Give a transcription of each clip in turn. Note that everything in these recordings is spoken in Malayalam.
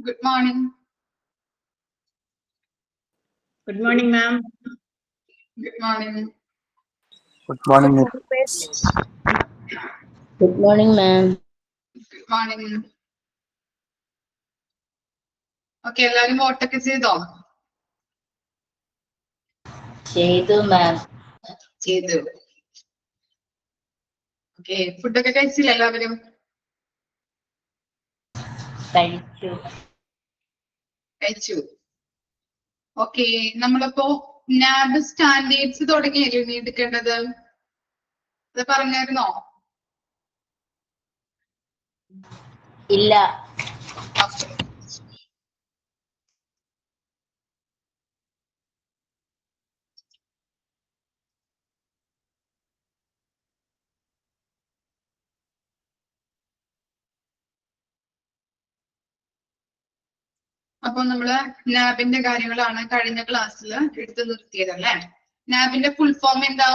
Good morning. Good morning, ma'am. Good morning. Good morning. Good morning, ma'am. Good morning. Okay, എല്ലാരും വോട്ടൊക്കെ ചെയ്തോ? ചെയ്തു മാം. ചെയ്തു. ഓക്കെ, ഫുഡൊക്കെ കഴിച്ചില്ല എല്ലാവരും? കഴിച്ചു. ഓക്കെ, നമ്മളിപ്പോ നാബ് സ്റ്റാൻഡേർഡ്സ് തുടങ്ങിയല്ലോ ഇനി എടുക്കേണ്ടത്. അത് പറഞ്ഞായിരുന്നോ? ഇല്ല. ഓക്കെ. അപ്പൊ നമ്മള് നാബിന്റെ കാര്യങ്ങളാണ് കഴിഞ്ഞ ക്ലാസ്സിൽ എടുത്തു നിർത്തിയത് അല്ലെ. നാബിന്റെ ഫുൾ ഫോം എന്താ?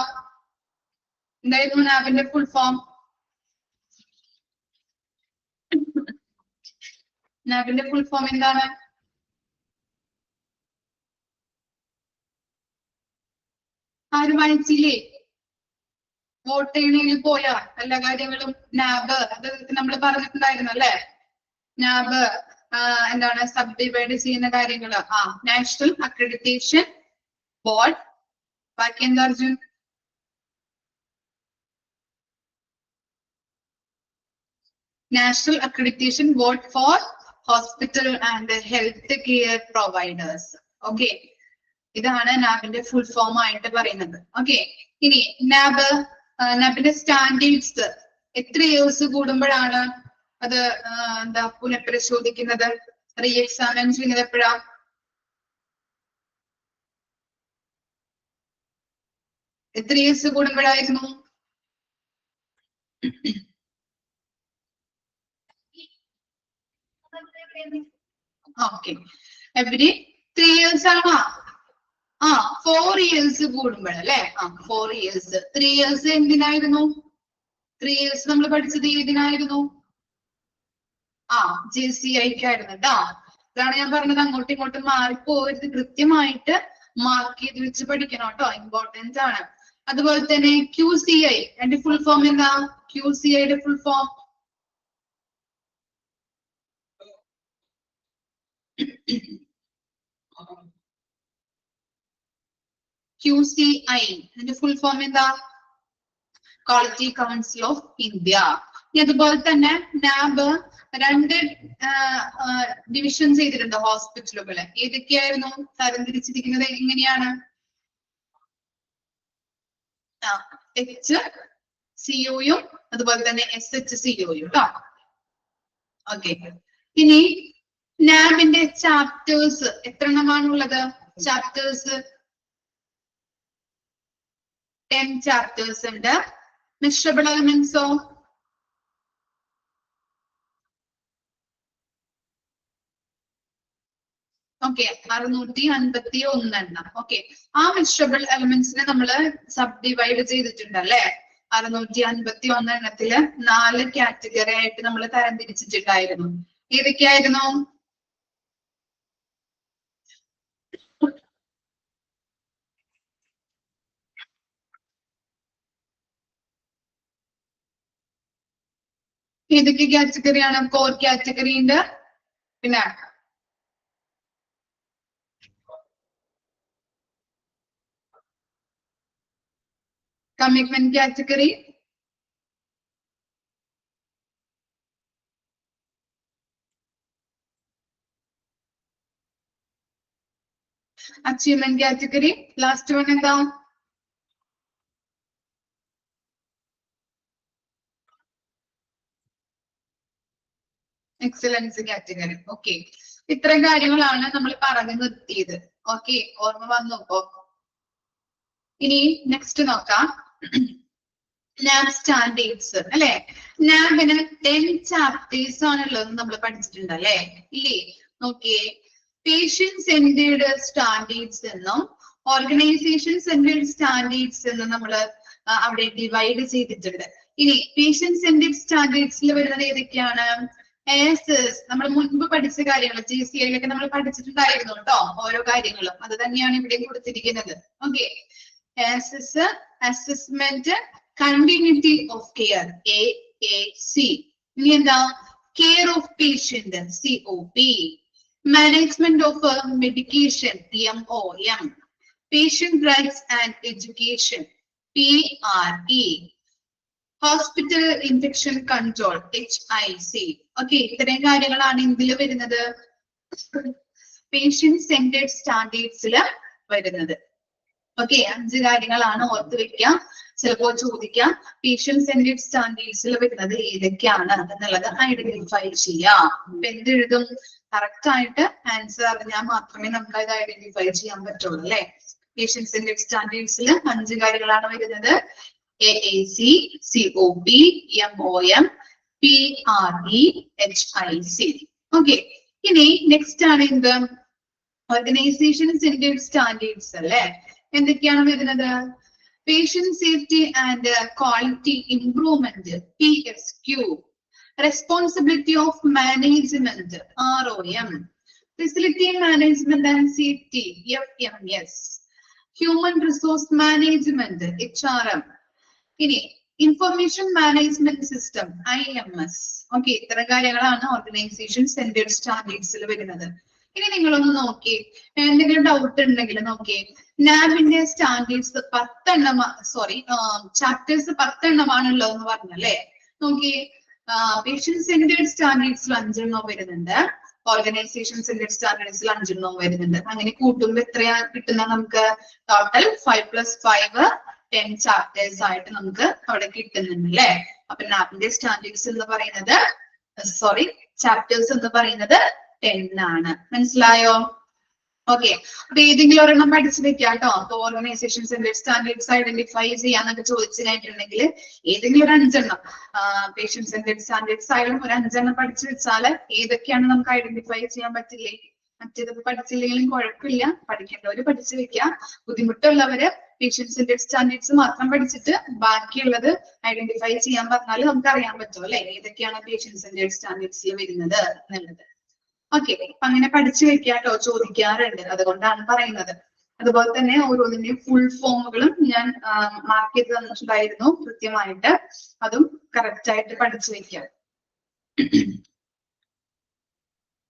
എന്തായിരുന്നു നാബിന്റെ ഫുൾ ഫോം? നാബിന്റെ ഫുൾ ഫോം എന്താണ്? ആരും വായിച്ചില്ലേ? വോട്ട് ചെയ്യണമെങ്കിൽ പോയാ എല്ലാ കാര്യങ്ങളും നാബ് അത് നമ്മൾ പറഞ്ഞിട്ടുണ്ടായിരുന്നു അല്ലെ. നാബ് എന്താണ് സബ് ഡിവൈഡ് ചെയ്യുന്ന കാര്യങ്ങള് നാഷണൽ അക്രഡിറ്റേഷൻ ബോർഡ്. ബാക്കി എന്താ Arjun? National accreditation board for hospital and health care providers. Okay, ഇതാണ് നാബിന്റെ ഫുൾ ഫോം ആയിട്ട് പറയുന്നത്. ഓക്കെ, ഇനി നാബിന്റെ സ്റ്റാൻഡേർഡ്സ് എത്ര ഇയേഴ്സ് കൂടുമ്പോഴാണ് അത് എന്താ പുനഃപരിശോധിക്കുന്നത്, റീ എക്സാമിൻ ചെയ്യുന്നത് എപ്പോഴാ? എത്ര ഇയേഴ്സ് കൂടുമ്പോഴായിരുന്നു? ഓക്കെ, എവരി 3 years ആണോ? 4 years കൂടുമ്പോഴല്ലേ? 4 years. 3 years എന്തിനായിരുന്നു? 3 years നമ്മൾ പഠിച്ചത് ഏതിനായിരുന്നു? JCIക്കായിരുന്നു കേട്ടോ. ഇതാണ് ഞാൻ പറഞ്ഞത്, അങ്ങോട്ടും ഇങ്ങോട്ടും മാറിപ്പോയത്, കൃത്യമായിട്ട് മാർക്ക് ചെയ്ത് വെച്ച് പഠിക്കണം കേട്ടോ, ഇമ്പോർട്ടൻസ് ആണ്. അതുപോലെ തന്നെ QCI, അതിന്റെ ഫുൾ ഫോം എന്താ? QCIയുടെ ഫുൾ ഫോം QCI, അതിന്റെ ഫുൾ ഫോം എന്താ? Quality council of India. അതുപോലെ തന്നെ നാബ് 2 ഡിവിഷൻ ചെയ്തിട്ടുണ്ട് ഹോസ്പിറ്റലുകള്. ഏതൊക്കെയായിരുന്നു തരംതിരിച്ചിരിക്കുന്നത്? എങ്ങനെയാണ്? HCOയും അതുപോലെ തന്നെ SHCOയും ട്ടോ. ഓക്കെ, ഇനി നാബിന്റെ ചാപ്റ്റേഴ്സ് എത്ര എണ്ണമാണുള്ളത്? ചാപ്റ്റേഴ്സ് 10 ചാപ്റ്റേഴ്സ് ഉണ്ട്. മെഷറബിൾ എലമെന്റ്സോ? ഓക്കെ, 651 എണ്ണം. ഓക്കെ, ആ മെഷറബിൾ എലമെന്റ്സിനെ നമ്മള് സബ് ഡിവൈഡ് ചെയ്തിട്ടുണ്ട് അല്ലെ. 651 എണ്ണത്തില് 4 കാറ്റഗറി ആയിട്ട് നമ്മൾ തരംതിരിച്ചിട്ടുണ്ടായിരുന്നു. ഏതൊക്കെയായിരുന്നു? ഏതൊക്കെ കാറ്റഗറിയാണ്? കോർ കാറ്റഗറി ഉണ്ട്, പിന്നെ commitment category, achievement category, last one എന്താ? Excellence category. ഓക്കെ, ഇത്രയും കാര്യങ്ങളാണ് നമ്മൾ പറഞ്ഞു നിർത്തിയത്. ഓക്കെ, ഓർമ്മ വന്നപ്പോ. ഇനി നെക്സ്റ്റ് നോക്കാം, നാബ് സ്റ്റാൻഡേർഡ്സ് അല്ലെ. നാബിന് 10 ചാപ്റ്റേഴ്സ് ആണുള്ളത് നമ്മൾ പഠിച്ചിട്ടുണ്ട് അല്ലെ. ഇല്ലേ? നോക്കിയേ, പേഷ്യന്റ് സെന്റേർഡ് സ്റ്റാൻഡേർഡ്സ് എന്നും ഓർഗനൈസേഷൻ സെന്റേർഡ് സ്റ്റാൻഡേർഡ്സ് എന്നും നമ്മൾ അവിടെ ഡിവൈഡ് ചെയ്തിട്ടുണ്ട്. ഇനി പേഷ്യന്റ് സെന്റേർഡ് സ്റ്റാൻഡേർഡ്സിൽ വരുന്നത് ഏതൊക്കെയാണ്? നമ്മൾ മുൻപ് പഠിച്ച കാര്യങ്ങൾ GCIലൊക്കെ നമ്മൾ പഠിച്ചിട്ടുണ്ടായിരുന്നു കേട്ടോ, ഓരോ കാര്യങ്ങളും അത് തന്നെയാണ് ഇവിടെ കൊടുത്തിരിക്കുന്നത്. Okay, assessment continuity of care AAC. ഇനി എന്താ? Care of patient COP. Management of medication MOM. Patient rights and education PRE. Hospital infection control HIC. Okay, ഇത്രയും കാര്യങ്ങളാണ് ഇതിൽ വരുന്നത്, പേഷ്യന്റ് സെന്റേഡ് സ്റ്റാൻഡേർഡ്സിൽ വരുന്നത്. ഓക്കെ, 5 കാര്യങ്ങളാണ് ഓർത്ത് വെക്കാം, ചിലപ്പോൾ ചോദിക്കാം. പേഷ്യന്റ് സെന്റേഡ് സ്റ്റാൻഡേർഡ്സിൽ വരുന്നത് ഏതൊക്കെയാണ് എന്നുള്ളത് ഐഡന്റിഫൈ ചെയ്യാം. അപ്പൊ എന്തെഴുതും? കറക്റ്റ് ആയിട്ട് ആൻസർ അറിഞ്ഞാൽ മാത്രമേ നമുക്ക് അത് ഐഡന്റിഫൈ ചെയ്യാൻ പറ്റുള്ളൂ അല്ലെ. പേഷ്യന്റ് സെന്റേഡ് സ്റ്റാൻഡേർഡ്സിൽ 5 കാര്യങ്ങളാണ് വരുന്നത്. AAC, COP, MOM, PRE, HIC. Okay, ഇനി നെക്സ്റ്റ് ആണ് എന്ത്? ഓർഗനൈസേഷൻ സെന്റേഡ് സ്റ്റാൻഡേർഡ്സ് അല്ലെ. എന്തൊക്കെയാണ് വരുന്നത്? Patient safety and quality improvement PSQ. Responsibility of management ROM. Facility management and safety FMS. Human resource management HRM. ഇനി information management system IMS. Okay, ഇത്തരം കാര്യങ്ങളാണ് ഓർഗനൈസേഷൻ സെന്റേഡ് സ്റ്റാൻഡേർഡ്സിൽ വരുന്നത്. ഇനി നിങ്ങളൊന്ന് നോക്കി, എന്തെങ്കിലും ഡൗട്ട് ഉണ്ടെങ്കിൽ നോക്കി, നാബിന്റെ സ്റ്റാൻഡേർഡ്സ് 10 എണ്ണം, ചാപ്റ്റേഴ്സ് 10 എണ്ണമാണല്ലോ എന്ന് പറഞ്ഞല്ലേ. നോക്കി, പേഷ്യന്റ് സെന്റേഡ് സ്റ്റാൻഡേർഡ്സിൽ 5 എണ്ണം വരുന്നുണ്ട്, ഓർഗനൈസേഷൻ സെന്റേഡ് സ്റ്റാൻഡേർഡ്സിൽ 5 എണ്ണം വരുന്നുണ്ട്. അങ്ങനെ കൂട്ടുമ്പോൾ എത്രയാ കിട്ടുന്ന നമുക്ക്? ടോട്ടൽ 5 + 5 10 ചാപ്റ്റേഴ്സ് ആയിട്ട് നമുക്ക് അവിടെ കിട്ടുന്നുണ്ട് അല്ലെ. അപ്പൊ നാബിന്റെ സ്റ്റാൻഡേർഡ്സ് എന്ന് പറയുന്നത്, ചാപ്റ്റേഴ്സ് എന്ന് പറയുന്നത് 10 ആണ്. മനസ്സിലായോ? ഓക്കെ, അപ്പൊ ഏതെങ്കിലും ഒരെണ്ണം പഠിച്ചു വെക്കാം കേട്ടോ. അപ്പൊ ഓർഗനൈസേഷൻ സെന്റേഡ് സ്റ്റാൻഡേർഡ്സ് ഐഡന്റിഫൈ ചെയ്യാന്നൊക്കെ ചോദിച്ചു കഴിഞ്ഞിട്ടുണ്ടെങ്കിൽ ഏതെങ്കിലും ഒരു 5 എണ്ണം, പേഷ്യന്റ് സെന്റേഡ് സ്റ്റാൻഡേർഡ്സ് ആയാലും ഒരു 5 എണ്ണം പഠിച്ചു വെച്ചാൽ ഏതൊക്കെയാണ് നമുക്ക് ഐഡന്റിഫൈ ചെയ്യാൻ പറ്റില്ലേ? മറ്റേത് പഠിച്ചില്ലെങ്കിലും കുഴപ്പമില്ല, പഠിക്കേണ്ടവര് പഠിച്ചു വെക്കാം. ബുദ്ധിമുട്ടുള്ളവര് പേഷ്യന്റ് സെന്റേഡ് സ്റ്റാൻഡേർഡ്സ് മാത്രം പഠിച്ചിട്ട് ബാക്കിയുള്ളത് ഐഡന്റിഫൈ ചെയ്യാൻ പറഞ്ഞാൽ നമുക്ക് അറിയാൻ പറ്റും അല്ലെ, ഏതൊക്കെയാണ് പേഷ്യന്റ് സെന്റേഡ് സ്റ്റാൻഡേർഡ്സിൽ വരുന്നത് എന്നുള്ളത്. ഓക്കെ, അപ്പൊ അങ്ങനെ പഠിച്ചു വെക്കാട്ടോ, ചോദിക്കാറുണ്ട്, അതുകൊണ്ടാണ് പറയുന്നത്. അതുപോലെ തന്നെ ഓരോന്നിന്റെയും ഫുൾ ഫോമുകളും ഞാൻ മാർക്ക് ചെയ്ത് തന്നിട്ടുണ്ടായിരുന്നു കൃത്യമായിട്ട്, അതും കറക്റ്റ് ആയിട്ട് പഠിച്ചു വെക്കാം.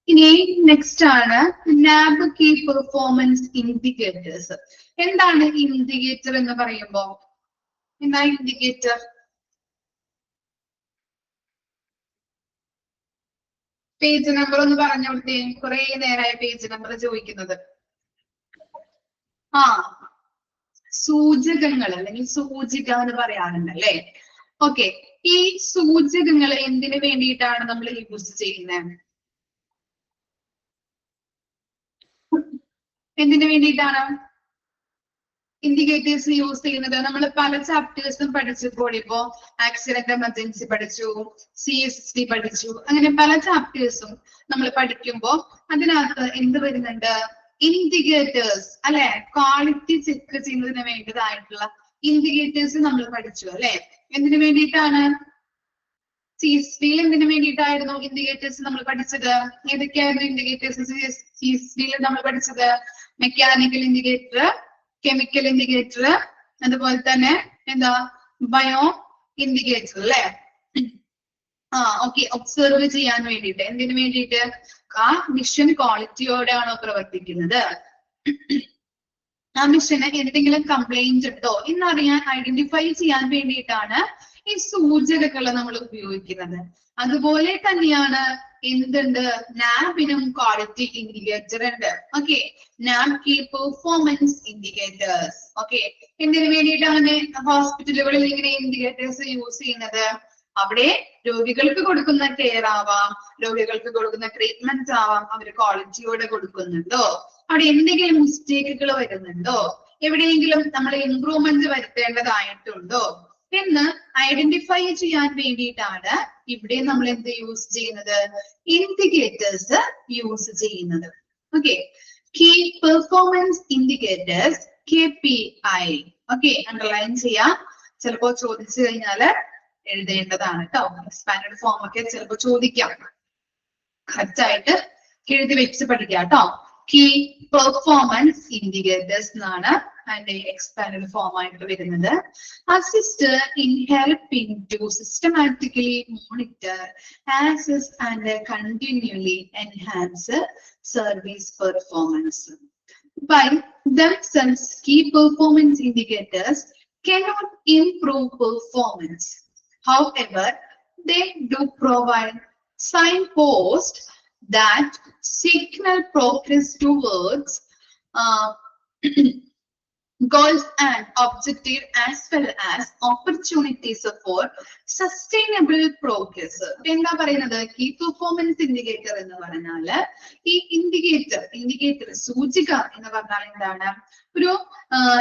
ഇനി നെക്സ്റ്റ് ആണ് നാബ് കീ പെർഫോമൻസ് ഇൻഡിക്കേറ്റേഴ്സ്. എന്താണ് ഇൻഡിക്കേറ്റർ എന്ന് പറയുമ്പോ? എന്താ ഇൻഡിക്കേറ്റർ? പേജ് നമ്പർ ഒന്ന് പറഞ്ഞു കൊടുത്തേ, കുറെ നേരമായി പേജ് നമ്പർ ചോദിക്കുന്നത്. സൂചകങ്ങൾ അല്ലെങ്കിൽ സൂചിക എന്ന് പറയാറുണ്ട് അല്ലെ. ഓക്കെ, ഈ സൂചകങ്ങൾ എന്തിനു വേണ്ടിയിട്ടാണ് നമ്മൾ യൂസ് ചെയ്യുന്നത്? എന്തിനു വേണ്ടിയിട്ടാണ് ഇൻഡിക്കേറ്റേഴ്സ് യൂസ് ചെയ്യുന്നത്? നമ്മൾ പല ചാപ്റ്റേഴ്സും പഠിച്ചപ്പോൾ, ഇപ്പോ ആക്സിഡന്റ് എമർജൻസി പഠിച്ചു, CSD പഠിച്ചു, അങ്ങനെ പല ചാപ്റ്റേഴ്സും നമ്മൾ പഠിക്കുമ്പോ അതിനകത്ത് എന്ത് വരുന്നുണ്ട്? ഇൻഡിക്കേറ്റേഴ്സ് അല്ലെ, ക്വാളിറ്റി ചെക്ക് ചെയ്യുന്നതിന് വേണ്ടതായിട്ടുള്ള ഇൻഡിക്കേറ്റേഴ്സ് നമ്മൾ പഠിച്ചു അല്ലെ. എന്തിനു വേണ്ടിയിട്ടാണ്? CSDയിൽ എന്തിനു വേണ്ടിയിട്ടായിരുന്നു ഇൻഡിക്കേറ്റേഴ്സ് നമ്മൾ പഠിച്ചത്? ഏതൊക്കെയായിരുന്നു ഇൻഡിക്കേറ്റേഴ്സ് CSDയിൽ നമ്മൾ പഠിച്ചത്? മെക്കാനിക്കൽ ഇൻഡിക്കേറ്റർ, കെമിക്കൽ ഇൻഡിക്കേറ്റർ, അതുപോലെ തന്നെ എന്താ ബയോ ഇൻഡിക്കേറ്റർ അല്ലെ. ഓക്കെ, ഒബ്സർവ് ചെയ്യാൻ വേണ്ടിയിട്ട്. എന്തിനു വേണ്ടിയിട്ട്? ആ മിഷൻ ക്വാളിറ്റിയോടെയാണോ പ്രവർത്തിക്കുന്നത്, ആ മിഷന് എന്തെങ്കിലും കംപ്ലൈന്റ് ഉണ്ടോ എന്നറിയാൻ, ഐഡന്റിഫൈ ചെയ്യാൻ വേണ്ടിയിട്ടാണ് ഈ സൂചകങ്ങൾ നമ്മൾ ഉപയോഗിക്കുന്നത്. അതുപോലെ തന്നെയാണ് എന്തുണ്ട്? നാബിനും ക്വാളിറ്റി ഇൻഡിക്കേറ്റർ ഉണ്ട്. Okay, നാബ് key performance indicators. Okay, എന്തിനു വേണ്ടിയിട്ടാണ് ഹോസ്പിറ്റലുകളിൽ ഇങ്ങനെ ഇൻഡിക്കേറ്റേഴ്സ് യൂസ് ചെയ്യുന്നത്? അവിടെ രോഗികൾക്ക് കൊടുക്കുന്ന കെയർ ആവാം, രോഗികൾക്ക് കൊടുക്കുന്ന ട്രീറ്റ്മെന്റ് ആവാം, അവർ ക്വാളിറ്റിയോടെ കൊടുക്കുന്നുണ്ടോ, അവിടെ എന്തെങ്കിലും മിസ്റ്റേക്കുകൾ വരുന്നുണ്ടോ, എവിടെയെങ്കിലും നമ്മൾ ഇംപ്രൂവ്മെന്റ് വരുത്തേണ്ടതായിട്ടുണ്ടോ എന്ന് ഐഡന്റിഫൈ ചെയ്യാൻ വേണ്ടിയിട്ടാണ് ഇവിടെ നമ്മൾ എന്ത് യൂസ് ചെയ്യുന്നത്? ഇൻഡിക്കേറ്റേഴ്സ് യൂസ് ചെയ്യുന്നത്. Okay, key performance indicators KPI. Okay, underline ചെയ്യാം, ചിലപ്പോ ചോദിച്ചു കഴിഞ്ഞാല് എഴുതേണ്ടതാണ് കേട്ടോ. എക്സ്പാൻഡഡ് ഫോം ഒക്കെ ചിലപ്പോ ചോദിക്കാം. കറക്റ്റ് ആയിട്ട് എഴുതി വെച്ച് പഠിക്കുക കേട്ടോ. കീ പെർഫോമൻസ് ഇൻഡിക്കേറ്റേഴ്സ് എന്നാണ് അതിന്റെ എക്സ്പാൻഡ് ഫോം ആയിട്ട് വരുന്നത്. Assist in helping to systematically monitor, access and continually enhance service performance. By themselves, key performance indicators cannot improve performance. However, they do provide signposts that signal progress towards goals and objectives, as well as opportunities for sustainable progress. എന്താ പറയുന്നത്? കീ പെർഫോമൻസ് ഇൻഡിക്കേറ്റർ എന്ന് പറഞ്ഞാല് ഈ ഇൻഡിക്കേറ്റർ സൂചിക എന്ന് പറഞ്ഞാൽ എന്താണ്? ഒരു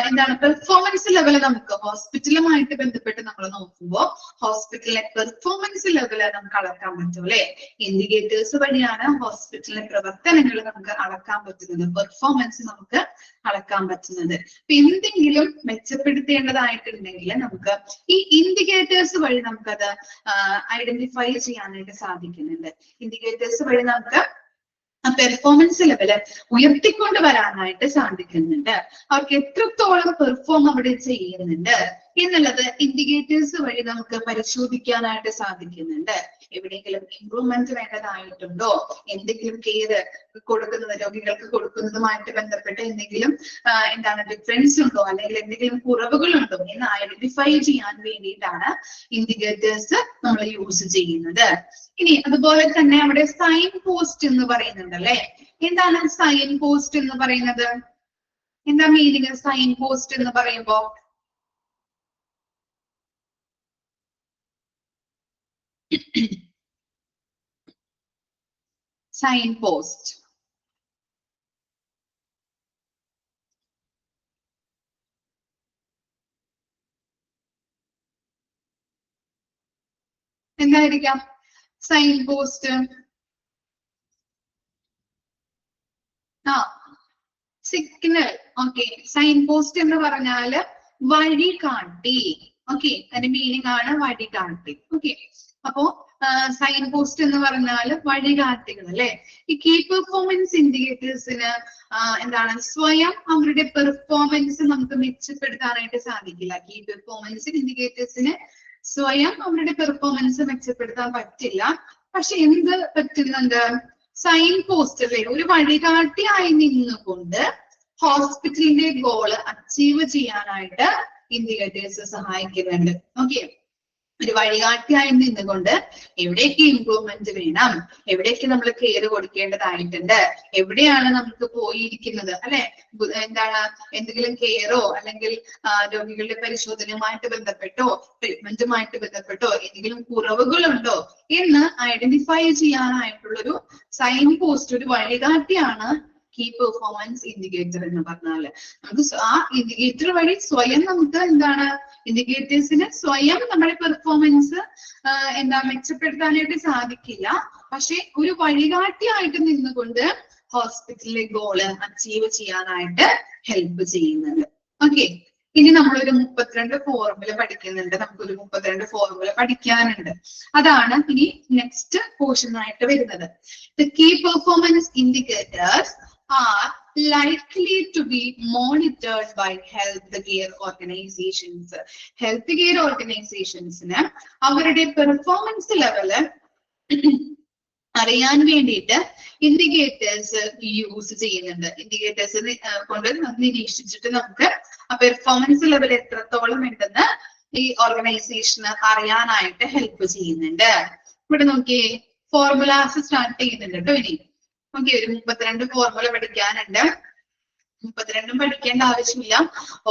എന്താണ് പെർഫോമൻസ് ലെവൽ നമുക്ക് ഹോസ്പിറ്റലുമായിട്ട് ബന്ധപ്പെട്ട് നമ്മൾ നോക്കുമ്പോൾ ഹോസ്പിറ്റലിലെ പെർഫോമൻസ് ലെവല് നമുക്ക് അളക്കാൻ പറ്റും അല്ലെ. ഇൻഡിക്കേറ്റേഴ്സ് വഴിയാണ് ഹോസ്പിറ്റലിലെ പ്രവർത്തനങ്ങൾ നമുക്ക് അളക്കാൻ പറ്റുന്നത്, പെർഫോമൻസ് നമുക്ക് അളക്കാൻ പറ്റുന്നത്. അപ്പൊ എന്തെങ്കിലും മെച്ചപ്പെടുത്തേണ്ടതായിട്ടുണ്ടെങ്കിൽ നമുക്ക് ഈ ഇൻഡിക്കേറ്റേഴ്സ് വഴി നമുക്കത് ഐഡന്റിഫൈ ചെയ്യാനായിട്ട് സാധിക്കുന്നുണ്ട്. ഇൻഡിക്കേറ്റേഴ്സ് വഴി നമുക്ക് പെർഫോമൻസ് ലെവല് ഉയർത്തിക്കൊണ്ട് വരാനായിട്ട് സാധിക്കുന്നുണ്ട്. അവർക്ക് എത്രത്തോളം പെർഫോം അവിടെ ചെയ്യുന്നുണ്ട് എന്നുള്ളത് ഇൻഡിക്കേറ്റേഴ്സ് വഴി നമുക്ക് പരിശോധിക്കാനായിട്ട് സാധിക്കുന്നുണ്ട്. എവിടെയെങ്കിലും ഇംപ്രൂവ്മെന്റ് വേണ്ടതായിട്ടുണ്ടോ, എന്തെങ്കിലും കെയർ കൊടുക്കുന്നത് രോഗികൾക്ക് കൊടുക്കുന്നതുമായിട്ട് ബന്ധപ്പെട്ട് എന്തെങ്കിലും എന്താണ് ഡിഫറൻസ് ഉണ്ടോ, അല്ലെങ്കിൽ എന്തെങ്കിലും കുറവുകളുണ്ടോ എന്ന് ഐഡന്റിഫൈ ചെയ്യാൻ വേണ്ടിയിട്ടാണ് ഇൻഡിക്കേറ്റേഴ്സ് നമ്മൾ യൂസ് ചെയ്യുന്നത്. ഇനി അതുപോലെ തന്നെ അവിടെ സൈൻ പോസ്റ്റ് എന്ന് പറയുന്നുണ്ട് അല്ലെ. എന്താണ് സൈൻ പോസ്റ്റ് എന്ന് പറയുന്നത്? എന്താ മീനിങ് സൈൻ പോസ്റ്റ് എന്ന് പറയുമ്പോ? സൈൻ പോസ്റ്റ് എന്തായിരിക്കാം? Signpost signal. Okay, signpost എന്ന് പറഞ്ഞാല് വഴി കാട്ടി. ഓക്കെ, അതിന്റെ മീനിങ് ആണ് വഴി കാട്ടി. ഓക്കെ, അപ്പോ സൈൻ പോസ്റ്റ് എന്ന് പറഞ്ഞാല് വഴികാട്ടികൾ അല്ലെ. ഈ കീ പെർഫോമൻസ് ഇൻഡിക്കേറ്റേഴ്സിന് എന്താണ് സ്വയം അവരുടെ പെർഫോമൻസ് നമുക്ക് മെച്ചപ്പെടുത്താനായിട്ട് സാധിക്കില്ല. കീ പെർഫോമൻസ് ഇൻഡിക്കേറ്റേഴ്സിന് സ്വയം അവരുടെ പെർഫോമൻസ് മെച്ചപ്പെടുത്താൻ പറ്റില്ല. പക്ഷെ എന്ത് പറ്റുന്നുണ്ട്? സൈൻ പോസ്റ്റ് അല്ലെ, ഒരു വഴികാട്ടിയായി നിന്നുകൊണ്ട് ഹോസ്പിറ്റലിന്റെ ഗോള് അച്ചീവ് ചെയ്യാനായിട്ട് ഇൻഡിക്കേറ്റേഴ്സ് സഹായിക്കുന്നുണ്ട്. ഓക്കെ, ഒരു വഴികാട്ടിയായി നിന്നുകൊണ്ട് എവിടേക്ക് ഇംപ്രൂവ്മെന്റ് വേണം, എവിടേക്ക് നമ്മൾ കെയർ കൊടുക്കേണ്ടതായിട്ടുണ്ട്, എവിടെയാണ് നമുക്ക് പോയിരിക്കുന്നത് അല്ലെ, എന്താണ് എന്തെങ്കിലും കെയറോ അല്ലെങ്കിൽ രോഗികളുടെ പരിശോധനയുമായിട്ട് ബന്ധപ്പെട്ടോ ട്രീറ്റ്മെന്റുമായിട്ട് ബന്ധപ്പെട്ടോ എന്തെങ്കിലും കുറവുകളുണ്ടോ എന്ന് ഐഡന്റിഫൈ ചെയ്യാനായിട്ടുള്ളൊരു സൈൻ പോസ്റ്റ്, ഒരു വഴികാട്ടിയാണ് കീ പെർഫോമൻസ് ഇൻഡിക്കേറ്റർ എന്ന് പറഞ്ഞാല്. നമുക്ക് ആ ഇൻഡിക്കേറ്റർ വഴി സ്വയം നമുക്ക് എന്താണ് ഇൻഡിക്കേറ്റേഴ്സിന് സ്വയം നമ്മുടെ പെർഫോമൻസ് മെച്ചപ്പെടുത്താനായിട്ട് സാധിക്കില്ല. പക്ഷെ ഒരു വഴികാട്ടിയായിട്ട് നിന്നുകൊണ്ട് ഹോസ്പിറ്റലിലെ ഗോള് അച്ചീവ് ചെയ്യാനായിട്ട് ഹെൽപ്പ് ചെയ്യുന്നുണ്ട്. ഓക്കെ, ഇനി നമ്മളൊരു 32 ഫോർമുല പഠിക്കുന്നുണ്ട്. നമുക്കൊരു 32 ഫോർമുല പഠിക്കാനുണ്ട്. അതാണ് ഇനി നെക്സ്റ്റ് പോർഷൻ ആയിട്ട് വരുന്നത്. The key performance indicators are likely to be monitored by healthcare organizations. Healthcare organizations അവരുടെ പെർഫോമൻസ് ലെവല് അറിയാൻ വേണ്ടിയിട്ട് ഇൻഡിക്കേറ്റേഴ്സ് യൂസ് ചെയ്യുന്നുണ്ട്. ഇൻഡിക്കേറ്റേഴ്സ് കൊണ്ട് നിരീക്ഷിച്ചിട്ട് നമുക്ക് ആ പെർഫോമൻസ് ലെവൽ എത്രത്തോളം ഉണ്ടെന്ന് ഈ ഓർഗനൈസേഷന് അറിയാനായിട്ട് ഹെൽപ്പ് ചെയ്യുന്നുണ്ട്. ഇവിടെ നോക്കിയേ, ഫോർമുലാസ് സ്റ്റാർട്ട് ചെയ്യുന്നുണ്ട് കേട്ടോ. ഇനി ഓക്കെ, ഒരു 32 ഫോർമുല പഠിക്കാനുണ്ട്. 32 പഠിക്കേണ്ട ആവശ്യമില്ല,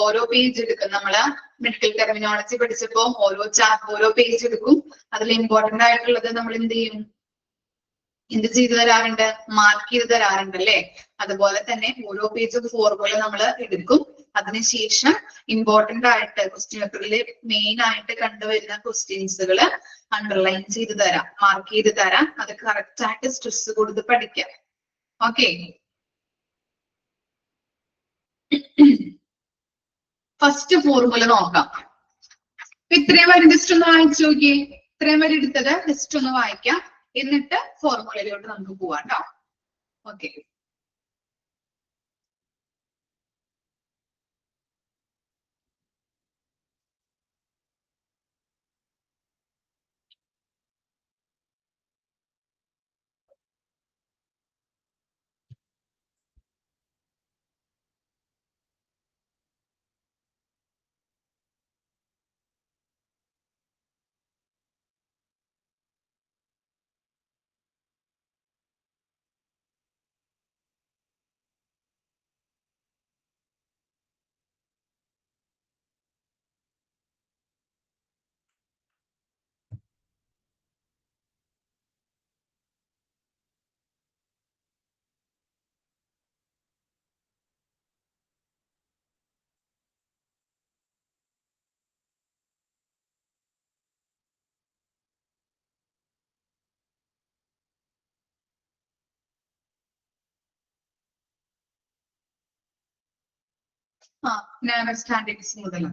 ഓരോ പേജ് എടുക്കും. നമ്മള് മെഡിക്കൽ ടെർമിനോളജി പഠിച്ചപ്പോ ഓരോ പേജ് എടുക്കും. അതിൽ ഇമ്പോർട്ടന്റ് ആയിട്ടുള്ളത് നമ്മൾ എന്ത് ചെയ്യും, എന്ത് ചെയ്തു തരാറുണ്ട്, മാർക്ക് ചെയ്ത് തരാറുണ്ട് അല്ലെ. അതുപോലെ തന്നെ ഓരോ പേജും ഫോർമുല നമ്മൾ എടുക്കും. അതിനുശേഷം ഇമ്പോർട്ടന്റ് ആയിട്ട് ക്വസ്റ്റ്യൻ പേപ്പറിൽ മെയിൻ ആയിട്ട് കണ്ടുവരുന്ന ക്വസ്റ്റ്യൻസുകൾ അണ്ടർലൈൻ ചെയ്ത് തരാം, മാർക്ക് ചെയ്ത് തരാം. അത് കറക്റ്റ് ആയിട്ട് സ്ട്രെസ് കൊടുത്ത് പഠിക്കാം. ഓക്കെ, ഫസ്റ്റ് ഫോർമുല നോക്കാം. ഇത്രയും വരെ ജസ്റ്റ് ഒന്ന് വായിച്ചു നോക്കിയേ. ഇത്രയും വരെ എടുത്തത് ജസ്റ്റ് ഒന്ന് വായിക്കാം. എന്നിട്ട് ഫോർമുലയിലോട്ട് നമുക്ക് പോവാം കേട്ടോ. ഓക്കെ. നാനോ സ്റ്റാൻഡേർഡ്സ് മുതൽ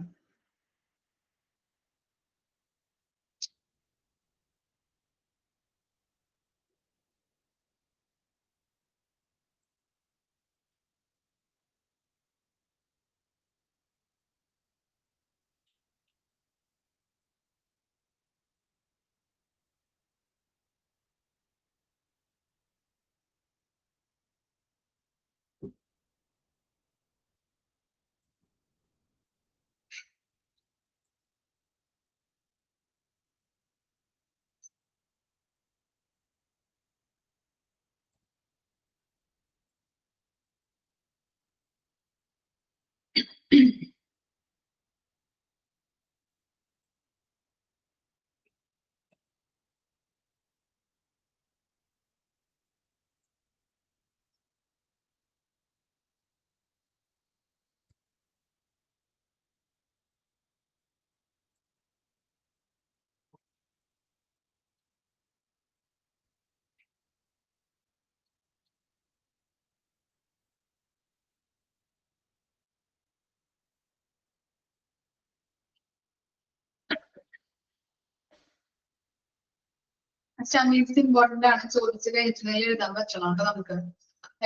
സ്റ്റാൻഡേർഡ്സ് ഇമ്പോർട്ടന്റ് ആണ്. ചോദിച്ചു കഴിഞ്ഞിട്ടുണ്ടെങ്കിൽ എഴുതാൻ പറ്റണം കേട്ടോ. നമുക്ക്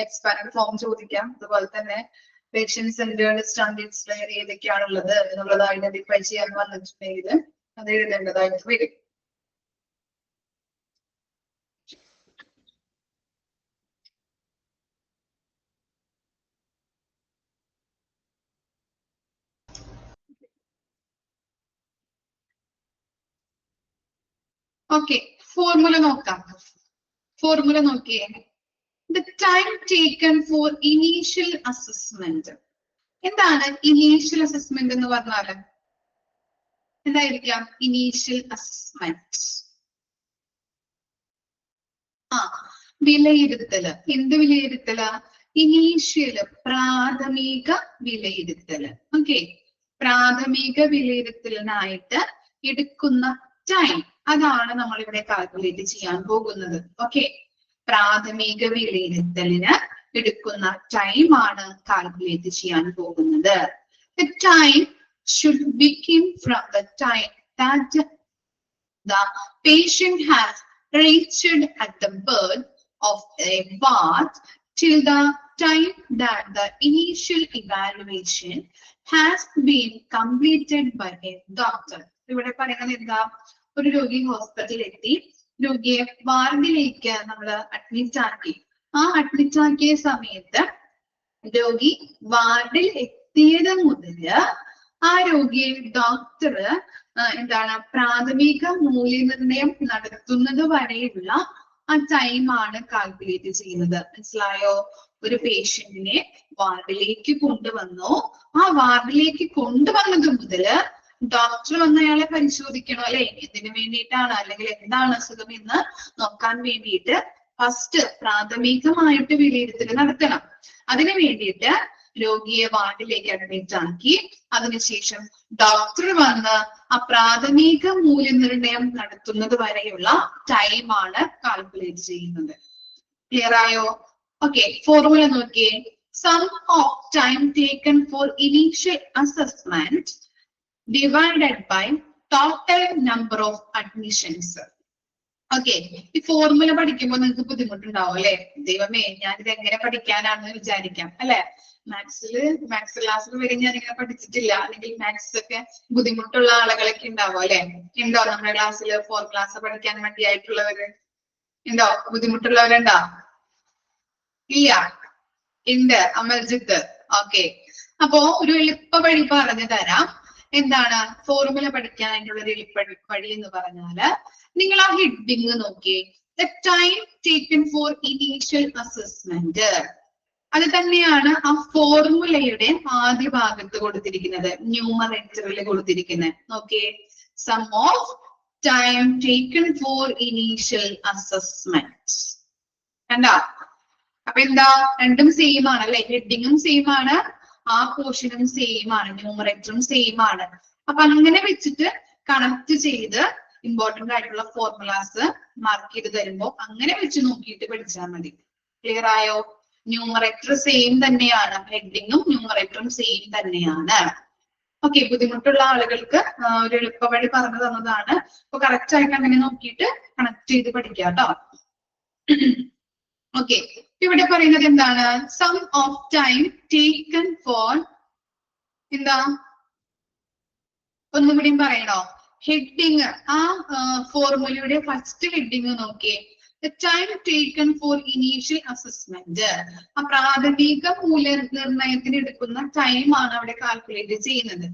എക്സ്പാൻഡ് ഫോം ചോദിക്കാം. അതുപോലെ തന്നെ പേഷ്യന്റ് സെന്റേർഡ് സ്റ്റാൻഡേർഡ്സ് ഏതൊക്കെയാണുള്ളത് എന്നുള്ളത് ഐഡന്റിഫൈ ചെയ്യാൻ വന്നിട്ടുണ്ടെങ്കിൽ അത് എഴുതേണ്ടതായിട്ട് വരും. ഓക്കെ, ഫോർമുല നോക്കാം. ഫോർമുല നോക്കിയേ. The time taken for initial assessment. എന്താണ് ഇനീഷ്യൽ അസസ്മെന്റ് എന്ന് പറഞ്ഞാല്? എന്തായിരിക്കാം ഇനീഷ്യൽ അസസ്മെന്റ്? വിലയിരുത്തല്. എന്ത് വിലയിരുത്തല്? ഇനീഷ്യല്, പ്രാഥമിക വിലയിരുത്തല്. ഓക്കെ, പ്രാഥമിക വിലയിരുത്തലിനായിട്ട് എടുക്കുന്ന ടൈം, അതാണ് നമ്മൾ ഇവിടെ കാൽക്കുലേറ്റ് ചെയ്യാൻ പോകുന്നത്. ഓക്കെ, പ്രാഥമിക വിലയിരുത്തലിന് എടുക്കുന്ന ടൈം ആണ് കാൽക്കുലേറ്റ് ചെയ്യാൻ പോകുന്നത്. The time should begin from the time that the patient has reached at the birth of a bath till the time that the initial evaluation has been completed by a doctor. ഇവിടെ പറയുന്നത് എന്താ? ഒരു രോഗി ഹോസ്പിറ്റലിൽ എത്തി, രോഗിയെ വാർഡിലേക്ക് നമ്മൾ അഡ്മിറ്റ് ആക്കി. ആ അഡ്മിറ്റ് ആക്കിയ സമയത്ത് രോഗി വാർഡിൽ എത്തിയത് മുതല് ആ രോഗിയെ ഡോക്ടർ എന്താണ് പ്രാഥമിക മൂല്യനിർണ്ണയം നടത്തുന്നത് വരെയുള്ള ആ ടൈമാണ് കാൽക്കുലേറ്റ് ചെയ്യുന്നത്. മനസ്സിലായോ? ഒരു പേഷ്യന്റിനെ വാർഡിലേക്ക് കൊണ്ടുവന്നു, ആ വാർഡിലേക്ക് കൊണ്ടുവന്നത് മുതല് ഡോക്ടർ വന്ന് അയാളെ പരിശോധിക്കണം അല്ലെ, എന്തിനു വേണ്ടിയിട്ടാണ് അല്ലെങ്കിൽ എന്താണ് അസുഖം എന്ന് നോക്കാൻ വേണ്ടിയിട്ട് ഫസ്റ്റ് പ്രാഥമികമായിട്ട് വിലയിരുത്തൽ നടത്തണം. അതിനു വേണ്ടിയിട്ട് രോഗിയെ വാർഡിലേക്ക് അഡ്മിറ്റ് ആക്കി, അതിനുശേഷം ഡോക്ടർ വന്ന് ആ പ്രാഥമിക മൂല്യനിർണ്ണയം നടത്തുന്നത് വരെയുള്ള ടൈമാണ് കാൽക്കുലേറ്റ് ചെയ്യുന്നത്. ക്ലിയർ ആയോ? ഓക്കെ, ഫോർമുല നോക്കിയേ. Sum of time taken for initial assessment divided by total number of admissions. Okay, ഈ ഫോർമുല പഠിക്കുമ്പോൾ നിങ്ങൾക്ക് ബുദ്ധിമുട്ടുണ്ടാവും അല്ലെ? ദൈവമേ, ഞാനിത് എങ്ങനെ പഠിക്കാനാണെന്ന് വിചാരിക്കാം അല്ലെ? മാത്സ് ക്ലാസ്സിൽ വരെ ഞാൻ ഇങ്ങനെ പഠിച്ചിട്ടില്ല, അല്ലെങ്കിൽ മാത്സ് ഒക്കെ ബുദ്ധിമുട്ടുള്ള ആളുകളൊക്കെ ഉണ്ടാവും അല്ലെ? ഉണ്ടോ നമ്മുടെ ക്ലാസ്സിൽ ക്ലാസ് പഠിക്കാൻ വേണ്ടിയായിട്ടുള്ളവര്? ഉണ്ടോ? ബുദ്ധിമുട്ടുള്ളവരുണ്ടോ? ഇല്ല, ഉണ്ട്. അമൽജിത്ത്, ഓക്കെ. അപ്പോ ഒരു എളുപ്പ വഴി പറഞ്ഞു തരാം. എന്താണ് ഫോർമുല പഠിക്കാനായിട്ടുള്ള ഒരു എളുപ്പ വഴി എന്ന് പറഞ്ഞാല്, നിങ്ങൾ ആ ഹെഡിങ് നോക്കിയേ, the time taken for initial assessment. അത് തന്നെയാണ് ആ ഫോർമുലയുടെ ആദ്യ ഭാഗത്ത് കൊടുത്തിരിക്കുന്നത്, ന്യൂമറേറ്ററിൽ കൊടുത്തിരിക്കുന്നത്. നോക്കിയേ, sum of time taken for initial assessment. കണ്ടോ? അപ്പൊ എന്താ, രണ്ടും സെയിം ആണ് അല്ലെ? ഹെഡിങ്ങും സെയിം ആണ്, ആ പോർഷനും സെയിം ആണ്, ന്യൂമറേറ്ററും സെയിം ആണ്. അപ്പൊ അങ്ങനെ വെച്ചിട്ട് കണക്ട് ചെയ്ത് ഇമ്പോർട്ടന്റ് ആയിട്ടുള്ള ഫോർമുലാസ് മാർക്ക് ചെയ്ത് തരുമ്പോ അങ്ങനെ വെച്ച് നോക്കിയിട്ട് പഠിച്ചാൽ മതി. ക്ലിയർ ആയോ? ന്യൂമറേറ്റർ സെയിം തന്നെയാണ്, ഹെഡിങ്ങും ന്യൂമറേറ്ററും സെയിം തന്നെയാണ്. ഓക്കെ, ബുദ്ധിമുട്ടുള്ള ആളുകൾക്ക് ഒരു എളുപ്പ വഴി പറഞ്ഞു തന്നതാണ്. അപ്പൊ കറക്റ്റ് ആയിട്ട് അങ്ങനെ നോക്കിയിട്ട് കണക്ട് ചെയ്ത് പഠിക്കാം കേട്ടോ. ഓക്കെ, ഇവിടെ പറയുന്നത് എന്താണ്? Sum of time taken for, എന്താ ഒന്നുകൂടിയും പറയണോ? ഹെഡിങ്, ആ ഫോർമുലയുടെ ഫസ്റ്റ് ഹെഡിങ് നോക്കിയേ, the time taken for initial assessment. ആ പ്രാഥമിക മൂല്യനിർണ്ണയത്തിന് എടുക്കുന്ന ടൈം ആണ് അവിടെ കാൽക്കുലേറ്റ് ചെയ്യുന്നത്.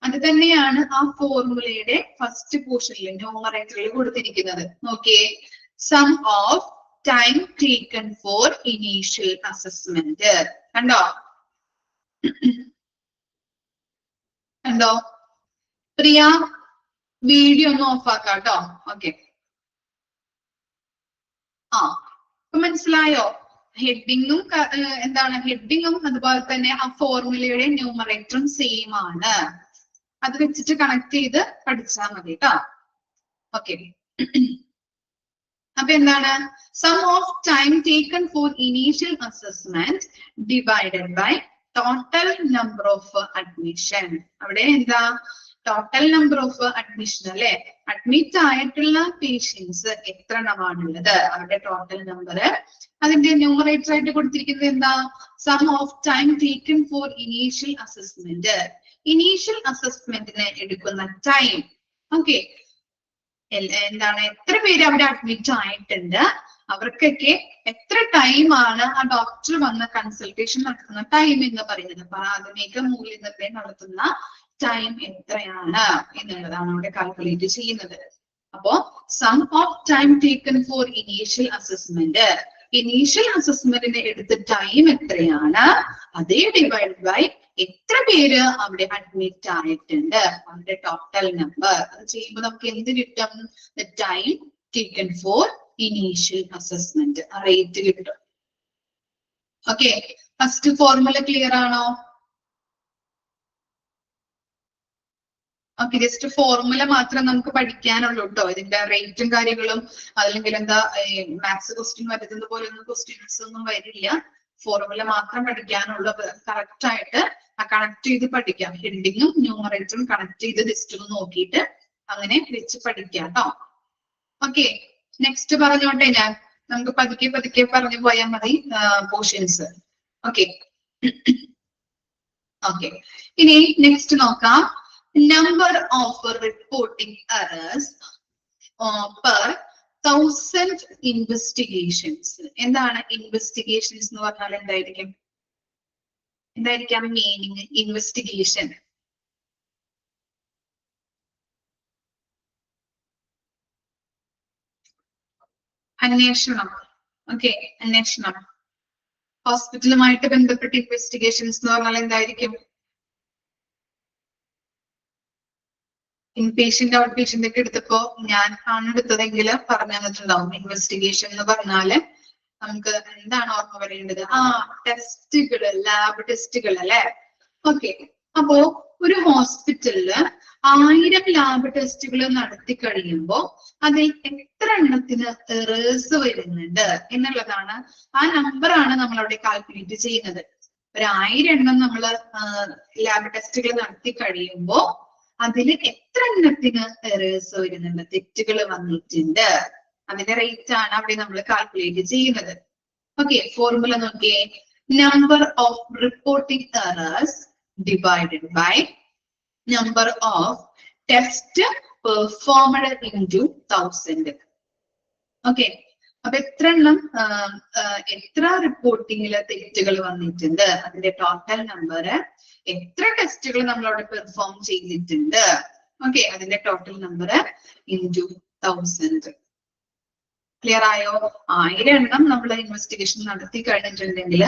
അത് തന്നെയാണ് ആ ഫോർമുലയുടെ ഫസ്റ്റ് പോർഷനിൽ ന്യൂമറേറ്ററിൽ കൊടുത്തിരിക്കുന്നത്. നോക്കിയേ, sum of time taken for initial assessment. കണ്ടോ? കണ്ടോ? പ്രിയ, വീഡിയോ ഒന്ന് ഓഫ് ആക്കാം കേട്ടോ. ഓക്കെ, ആ മനസ്സിലായോ? ഹെഡിങ്ങും എന്താണ്, ഹെഡിങ്ങും അതുപോലെ തന്നെ ആ ഫോർമുലയുടെ ന്യൂമറേറ്ററും സെയിം ആണ്. അത് വെച്ചിട്ട് കണക്ട് ചെയ്ത് പഠിച്ചാൽ മതി കേട്ടോ. ഓക്കെ, അപ്പൊ എന്താണ്? Sum of time taken for initial assessment divided by total number of admission. അവിടെ എന്താ, ടോട്ടൽ നമ്പർ ഓഫ് അഡ്മിഷൻ അല്ലെ? അഡ്മിറ്റ് ആയിട്ടുള്ള പേഷ്യൻസ് എത്ര എണ്ണമാണുള്ളത്, അവരുടെ ടോട്ടൽ നമ്പർ. അതിന്റെ ന്യൂമറേറ്റർ ആയിട്ട് കൊടുത്തിരിക്കുന്നത് എന്താ? Sum of time taken for initial assessment. Initial അസസ്മെന്റിന് എടുക്കുന്ന ടൈം. ഓക്കെ, എന്താണ്, എത്ര പേര് അവിടെ അഡ്മിറ്റ് ആയിട്ടുണ്ട്, അവർക്കൊക്കെ എത്ര ടൈം ആണ് ആ ഡോക്ടർ വന്ന് കൺസൾട്ടേഷൻ നടത്തുന്ന ടൈം എന്ന് പറയുന്നത്. പ്രാഥമിക മൂല്യനിർണ്ണയം നടത്തുന്ന ടൈം എത്രയാണ് എന്നുള്ളതാണ് അവിടെ കാൽക്കുലേറ്റ് ചെയ്യുന്നത്. അപ്പോ sum of time taken for initial assessment, initial അസസ്മെന്റിന് എടുത്ത ടൈം എത്രയാണ്, അതേ ഡിവൈഡ് ബൈ എത്ര പേര് അവിടെ അഡ്മിറ്റ് ആയിട്ടുണ്ട്, അവരുടെ ടോട്ടൽ നമ്പർ. അത് ചെയ്യുമ്പോൾ നമുക്ക് എന്ത് കിട്ടും? The time taken for initial assessment, ആ റേറ്റ് കിട്ടും. ഓക്കെ, ഫസ്റ്റ് ഫോർമുല ക്ലിയർ ആണോ? ഓക്കെ, ജസ്റ്റ് ഫോർമുല മാത്രം നമുക്ക് പഠിക്കാനുള്ളൂ കേട്ടോ. ഇതിന്റെ റേറ്റും കാര്യങ്ങളും അല്ലെങ്കിൽ എന്താ മാത്സ് ക്വസ്റ്റ്യൻ വരുന്നത് പോലൊന്നും ക്വസ്റ്റ്യൻസ് ഒന്നും വരില്ല. ഫോർമുല മാത്രം പഠിക്കാനുള്ളത്. കറക്റ്റ് ആയിട്ട് ആ കണക്ട് ചെയ്ത് പഠിക്കാം. ഹെഡിങ്ങും ന്യൂമറേറ്ററും കണക്ട് ചെയ്ത് ജസ്റ്റ് ഒന്ന് നോക്കിയിട്ട് അങ്ങനെ വെച്ച് പഠിക്കാം കേട്ടോ. ഓക്കെ, നെക്സ്റ്റ് പറഞ്ഞോട്ടെ ഞാൻ, നമുക്ക് പതുക്കെ പതുക്കെ പറഞ്ഞു പോയാൽ മതി പോർഷൻസ്. ഓക്കെ, ഓക്കെ, ഇനി നെക്സ്റ്റ് നോക്കാം. Number of reporting errors per 1000 investigations. എന്താണ് ഇൻവെസ്റ്റിഗേഷൻസ് എന്ന് പറഞ്ഞാൽ? എന്തായിരിക്കും മീനിങ്? ഇൻവെസ്റ്റിഗേഷൻ അന്വേഷണം. ഓക്കെ, അന്വേഷണം. ഹോസ്പിറ്റലുമായിട്ട് ബന്ധപ്പെട്ട ഇൻവെസ്റ്റിഗേഷൻസ് എന്ന് പറഞ്ഞാൽ എന്തായിരിക്കും? ഇൻപേഷ്യന്റ് ഔട്ട് പേഷ്യന്റ് ഒക്കെ എടുത്തപ്പോ ഞാൻ ആണ് എടുത്തതെങ്കിൽ പറഞ്ഞു തന്നിട്ടുണ്ടാവും. ഇൻവെസ്റ്റിഗേഷൻ എന്ന് പറഞ്ഞാല് നമുക്ക് എന്താണ് ഓർമ്മ വരേണ്ടത്? ടെസ്റ്റുകള്, ലാബ് ടെസ്റ്റുകൾ അല്ലെ? ഓക്കെ, അപ്പോ ഒരു ഹോസ്പിറ്റലില് 1000 ലാബ് ടെസ്റ്റുകൾ നടത്തി കഴിയുമ്പോ അതിൽ എത്ര എണ്ണത്തിന് എറേഴ്സ് വരുന്നുണ്ട് എന്നുള്ളതാണ്, ആ നമ്പറാണ് നമ്മൾ അവിടെ കാൽക്കുലേറ്റ് ചെയ്യുന്നത്. ഒരു 1000 എണ്ണം നമ്മള് ലാബ് ടെസ്റ്റുകൾ നടത്തി കഴിയുമ്പോ അതിൽ എത്ര എണ്ണത്തിന് എറേഴ്സ് വരുന്നുണ്ട്, തെറ്റുകൾ വന്നിട്ടുണ്ട്. അതിന്റെ റേറ്റ് ആണ് അവിടെ നമ്മൾ കാൽക്കുലേറ്റ് ചെയ്യുന്നത്. ഓക്കെ, ഫോർമുല നോക്കിയേ. Number of reporting errors divided by number of test performed into 1000. Okay, അപ്പൊ എത്ര റിപ്പോർട്ടിങ്ങില് തെറ്റുകൾ വന്നിട്ടുണ്ട്, അതിന്റെ ടോട്ടൽ നമ്പർ, എത്ര ടെസ്റ്റുകൾ നമ്മൾ അവിടെ പെർഫോം ചെയ്തിട്ടുണ്ട്, ഓക്കെ, അതിന്റെ ടോട്ടൽ നമ്പർ ഇൻടു 1000. ക്ലിയർ ആയോ? 1000 എണ്ണം നമ്മൾ ഇൻവെസ്റ്റിഗേഷൻ നടത്തി കഴിഞ്ഞിട്ടുണ്ടെങ്കിൽ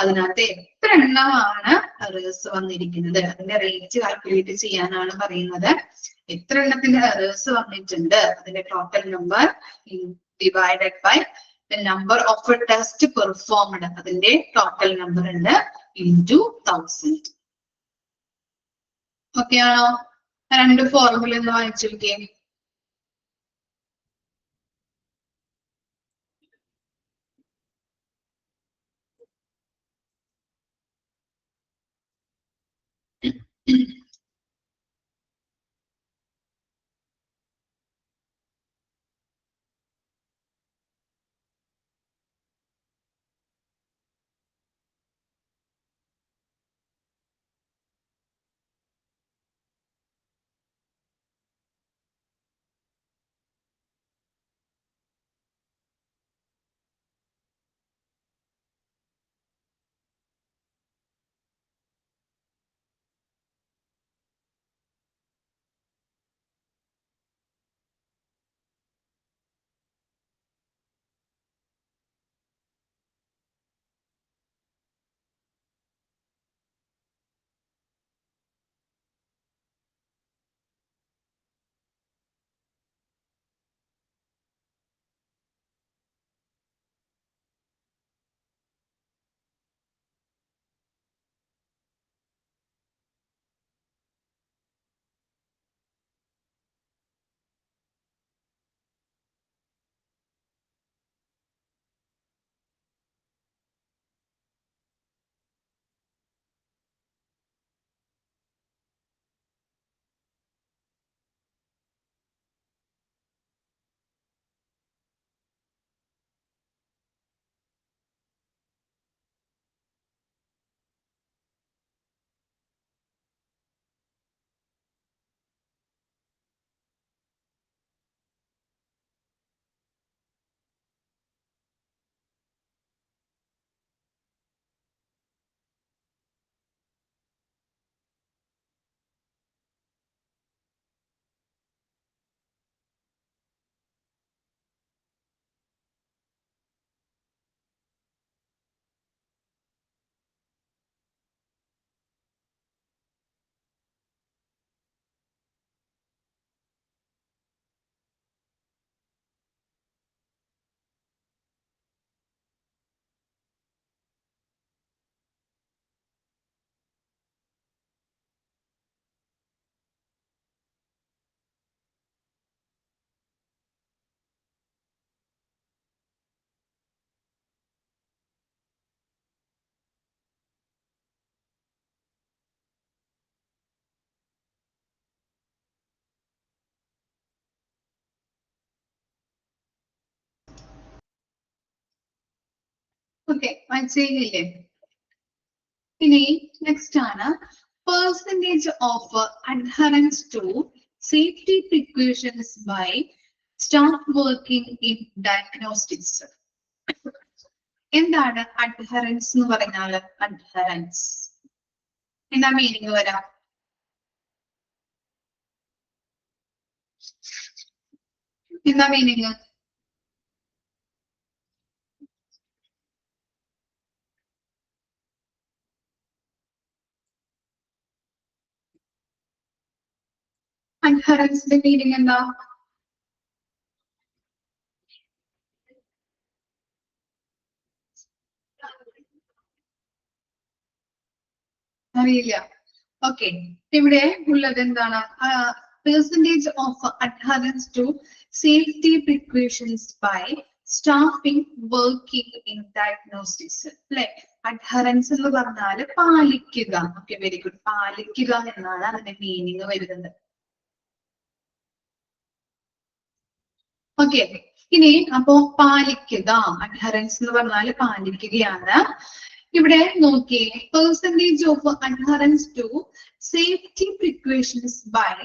അതിനകത്ത് എത്ര എണ്ണമാണ് എറേഴ്സ് വന്നിരിക്കുന്നത്, അതിന്റെ റേറ്റ് കാൽക്കുലേറ്റ് ചെയ്യാനാണ് പറയുന്നത്. എത്ര എണ്ണത്തിന്റെ എറേഴ്സ് വന്നിട്ടുണ്ട്, അതിന്റെ total number divided by the number of a test performed, അതിന്റെ ടോട്ടൽ നമ്പർ ഉണ്ട്, ഇൻടു 1000. ഓക്കെ ആണോ? രണ്ട് ഫോർമുല ഒന്ന് വായിച്ചിരിക്കേ. ഓക്കെ, മനസ്സിലായില്ലേ? ഇനി നെക്സ്റ്റ് ആണ് percentage of adherence to safety precautions by staff working in diagnostics. എന്താണ് അഡ്ഹറൻസ് എന്ന് പറഞ്ഞാൽ? അഡ്ഹറൻസ് എന്താ മീനിങ് വരാം? എന്താ മീനിങ്? അഡ്ഹറൻസിന്റെ മീനിങ് എന്താ? അറിയില്ല. ഓക്കെ, ഇവിടെ ഉള്ളത് എന്താണ്? Percentage of adherence to safety precautions by staffing working in diagnostics. അല്ലെ, അഡ്ഹറൻസ് എന്ന് പറഞ്ഞാൽ പാലിക്കുക. Okay, very good. പാലിക്കുക എന്നാണ് അതിന്റെ മീനിങ് വരുന്നത്. ഓക്കെ, ഇനി അപ്പോ പാലിക്കുക, അഡ്ഹറൻസ് എന്ന് പറഞ്ഞാൽ പാലിക്കുകയാണ്. ഇവിടെ നോക്കിയേ, percentage of adherence to safety precautions by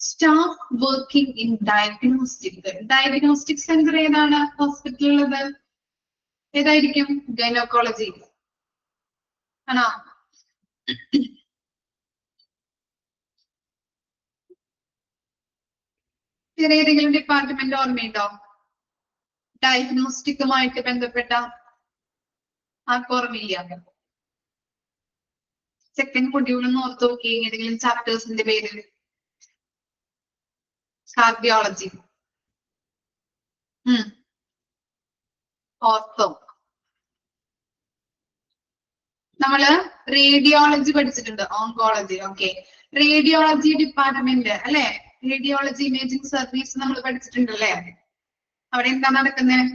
staff working in diagnostic. Diagnostic centre ഏതാണ് ഹോസ്പിറ്റലിലുള്ളത്? ഏതായിരിക്കും? ഗൈനക്കോളജി ആണോ? വേറെ ഏതെങ്കിലും ഡിപ്പാർട്ട്മെന്റ് ഓർമ്മയുണ്ടോ ഡയഗ്നോസ്റ്റിക്കുമായിട്ട് ബന്ധപ്പെട്ട? ആർക്കും ഓർമ്മയില്ല? സെക്കൻഡ് മൊഡ്യൂളിൽ ഓർത്ത് നോക്കി ഏതെങ്കിലും ചാപ്റ്റേഴ്സിന്റെ പേര്. Cardiology, ortho. നമ്മള് റേഡിയോളജി പഠിച്ചിട്ടുണ്ട്, ഓങ്കോളജി. ഓക്കെ, റേഡിയോളജി ഡിപ്പാർട്ട്മെന്റ് അല്ലെ? റേഡിയോളജി ഇമേജിംഗ് സർവീസ് നമ്മൾ പഠിച്ചിട്ടുണ്ടല്ലേ? അവിടെ എന്താ നടക്കുന്നത്?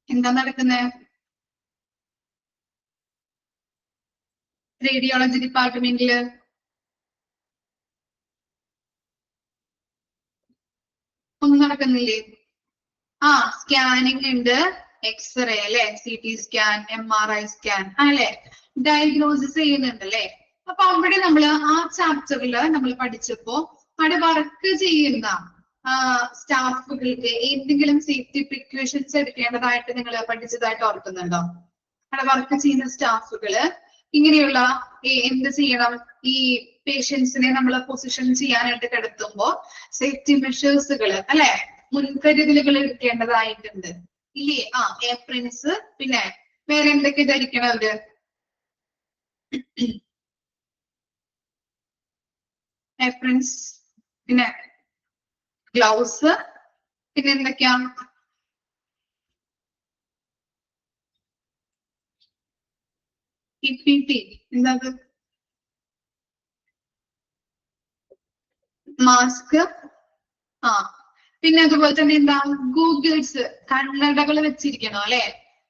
എന്താ നടക്കുന്നത്? റേഡിയോളജി ഡിപ്പാർട്ട്മെന്റില് ഒന്നും നടക്കുന്നില്ലേ? സ്കാനിങ് ഉണ്ട്, എക്സ്റേ അല്ലെ, CT സ്കാൻ, MRI സ്കാൻ അല്ലെ, ഡയഗ്നോസിസ് ചെയ്യുന്നുണ്ട് അല്ലെ. അപ്പൊ അവിടെ നമ്മള് ആ ചാപ്റ്ററിൽ നമ്മൾ പഠിച്ചപ്പോ അവിടെ വർക്ക് ചെയ്യുന്ന സ്റ്റാഫുകൾക്ക് എന്തെങ്കിലും സേഫ്റ്റി പ്രിക്കോഷൻസ് എടുക്കേണ്ടതായിട്ട് നിങ്ങൾ പഠിച്ചതായിട്ട് ഓർക്കുന്നുണ്ടോ? അവിടെ വർക്ക് ചെയ്യുന്ന സ്റ്റാഫുകള് ഇങ്ങനെയുള്ള എന്ത് ചെയ്യണം? ഈ പേഷ്യൻസിനെ നമ്മൾ പൊസിഷൻ ചെയ്യാനായിട്ട് കിടത്തുമ്പോ സേഫ്റ്റി മെഷേഴ്സുകൾ അല്ലെ, മുൻകരുതലുകൾ എടുക്കേണ്ടതായിട്ടുണ്ട് ഇല്ലേ? ഏപ്രിൻസ്, പിന്നെ വേറെ എന്തൊക്കെ ധരിക്കണം അവര്? ഏപ്രിൻസ്, പിന്നെ ഗ്ലൗസ്, പിന്നെ എന്തൊക്കെയാ? PPT എന്താ? മാസ്ക്. പിന്നെ അതുപോലെ തന്നെ എന്താ? ഗൂഗിൾസ്, കണ്ണടകൾ വെച്ചിരിക്കണം അല്ലെ.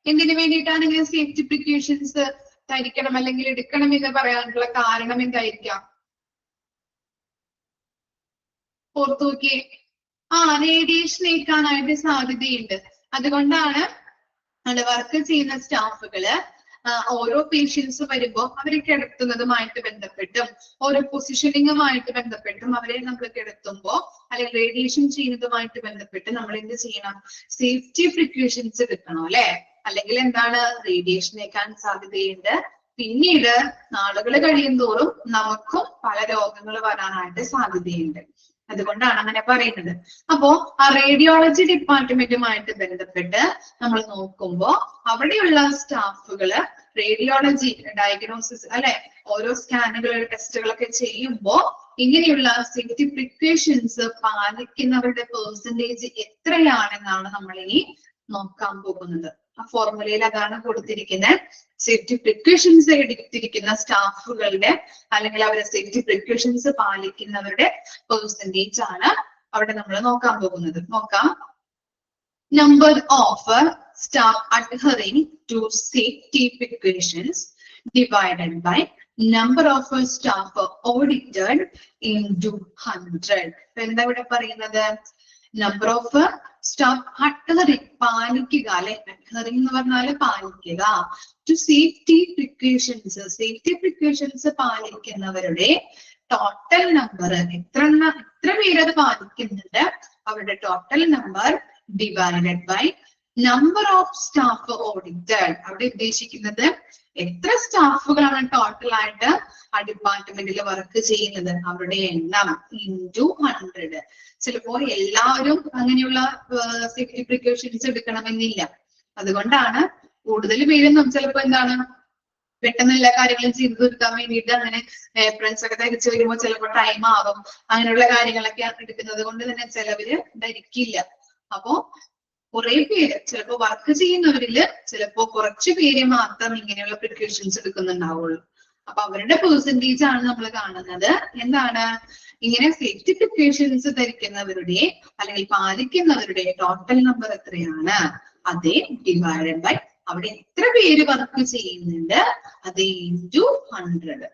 എന്തിനു വേണ്ടിയിട്ടാണ് ഇങ്ങനെ സേഫ്റ്റി പ്രിക്കോഷൻസ് ധരിക്കണം അല്ലെങ്കിൽ എടുക്കണം എന്ന് പറയാനുള്ള കാരണം എന്തായിരിക്കാം? ഓർത്തു നോക്കിയേ. റേഡിയേഷൻ ഏൽക്കാനായിട്ട് സാധ്യതയുണ്ട്. അതുകൊണ്ടാണ് വർക്ക് ചെയ്യുന്ന സ്റ്റാഫുകള് ഓരോ പേഷ്യൻസ് വരുമ്പോ അവരെ കിടത്തുന്നതുമായിട്ട് ബന്ധപ്പെട്ടും ഓരോ പൊസിഷനിങ്ങുമായിട്ട് ബന്ധപ്പെട്ടും അവരെ നമ്മൾ കിടത്തുമ്പോ അല്ലെങ്കിൽ റേഡിയേഷൻ ചെയ്യുന്നതുമായിട്ട് ബന്ധപ്പെട്ട് നമ്മൾ എന്ത് ചെയ്യണം? സേഫ്റ്റി പ്രിക്കോഷൻസ് എടുക്കണം അല്ലെ. അല്ലെങ്കിൽ എന്താണ്? റേഡിയേഷൻ ഏൽക്കാൻ സാധ്യതയുണ്ട്. പിന്നീട് നാളുകൾ കഴിയും തോറും നമുക്കും പല രോഗങ്ങൾ വരാനായിട്ട് സാധ്യതയുണ്ട്. അതുകൊണ്ടാണ് അങ്ങനെ പറയുന്നത്. അപ്പോ ആ റേഡിയോളജി ഡിപ്പാർട്ട്മെന്റുമായിട്ട് ബന്ധപ്പെട്ട് നമ്മൾ നോക്കുമ്പോ അവിടെയുള്ള സ്റ്റാഫുകള് റേഡിയോളജി ഡയഗ്നോസിസ് അല്ലെ, ഓരോ സ്കാനുകൾ ടെസ്റ്റുകളൊക്കെ ചെയ്യുമ്പോ ഇങ്ങനെയുള്ള സേഫ്റ്റി പ്രിക്കോഷൻസ് പാലിക്കുന്നവരുടെ പെർസെന്റേജ് എത്രയാണെന്നാണ് നമ്മൾ ഇനി നോക്കാൻ പോകുന്നത്. ആ ഫോർമുലയിൽ അതാണ് കൊടുത്തിരിക്കുന്നത്. സേഫ്റ്റി പ്രിക്കോഷൻസ് എടുത്തിരിക്കുന്ന സ്റ്റാഫുകളുടെ അല്ലെങ്കിൽ അവരുടെ സേഫ്റ്റി പ്രിക്കോഷൻസ് പാലിക്കുന്നവരുടെ പെർസെന്റേജ് ആണ് അവിടെ നമ്മൾ നോക്കാൻ പോകുന്നത്. നോക്കാം. Number of staff adhering to safety precautions divided by number of staff audited into 100. എന്താ ഇവിടെ പറയുന്നത്? നമ്പർ ഓഫ് സ്റ്റാഫ് അഡ്ഹറിങ്, പാലിക്കുക അല്ലെ. അഡ്ഹറിങ് എന്ന് പറഞ്ഞാല് പാലിക്കുക. To safety precautions, safety precautions പാലിക്കുന്നവരുടെ ടോട്ടൽ നമ്പർ എത്ര പേരത് പാലിക്കുന്നുണ്ട്, അവരുടെ total number divided by number of staff audited. അവിടെ ഉദ്ദേശിക്കുന്നത് എത്ര സ്റ്റാഫുകളാണ് ടോട്ടൽ ആയിട്ട് ആ ഡിപ്പാർട്ട്മെന്റിൽ വർക്ക് ചെയ്യുന്നത്, അവരുടെ എണ്ണം ഇൻറ്റു 100. ചിലപ്പോ എല്ലാവരും അങ്ങനെയുള്ള സേഫ്റ്റി പ്രിക്കോഷൻസ് എടുക്കണമെന്നില്ല. അതുകൊണ്ടാണ് കൂടുതൽ പേരൊന്നും ചിലപ്പോ എന്താണ് പെട്ടെന്ന് എല്ലാ കാര്യങ്ങളും ചെയ്തു തീർക്കാൻ വേണ്ടിയിട്ട് അങ്ങനെ ഏപ്രിൻസ് ഒക്കെ ധരിച്ചു വരുമ്പോൾ ചിലപ്പോൾ ടൈം ആകും. അങ്ങനെയുള്ള കാര്യങ്ങളൊക്കെ എടുക്കുന്നത് കൊണ്ട് തന്നെ ചിലവര് ധരിക്കില്ല. അപ്പോ കുറെ പേര് ചിലപ്പോ വർക്ക് ചെയ്യുന്നവരില് ചിലപ്പോ കുറച്ചു പേര് മാത്രം ഇങ്ങനെയുള്ള പ്രിക്കോഷൻസ് എടുക്കുന്നുണ്ടാവുള്ളൂ. അപ്പൊ അവരുടെ പെർസെന്റേജ് ആണ് നമ്മൾ കാണുന്നത്. എന്താണ്? ഇങ്ങനെ സേഫ്റ്റി പ്രിക്കോഷൻസ് ധരിക്കുന്നവരുടെ അല്ലെങ്കിൽ പാലിക്കുന്നവരുടെ ടോട്ടൽ നമ്പർ എത്രയാണ്, അതേ ഡിവൈഡഡ് ബൈ അവിടെ എത്ര പേര് വർക്ക് ചെയ്യുന്നുണ്ട്, അതേ ഇൻറ്റു 100.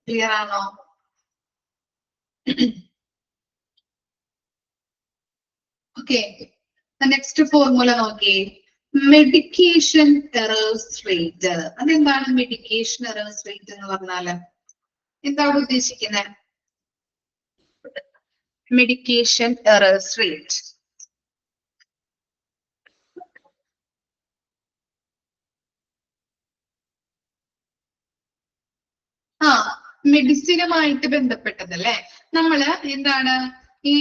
ക്ലിയർ ആണോ? Okay, the next formula നോക്കിയേ, medication errors rate. അതെന്താണ് medication errors rate എന്ന് പറഞ്ഞാല്? എന്താണ് ഉദ്ദേശിക്കുന്നത്? Medication errors rate. മെഡിസിനുമായിട്ട് ബന്ധപ്പെട്ടതല്ലേ? നമ്മള് എന്താണ് ഈ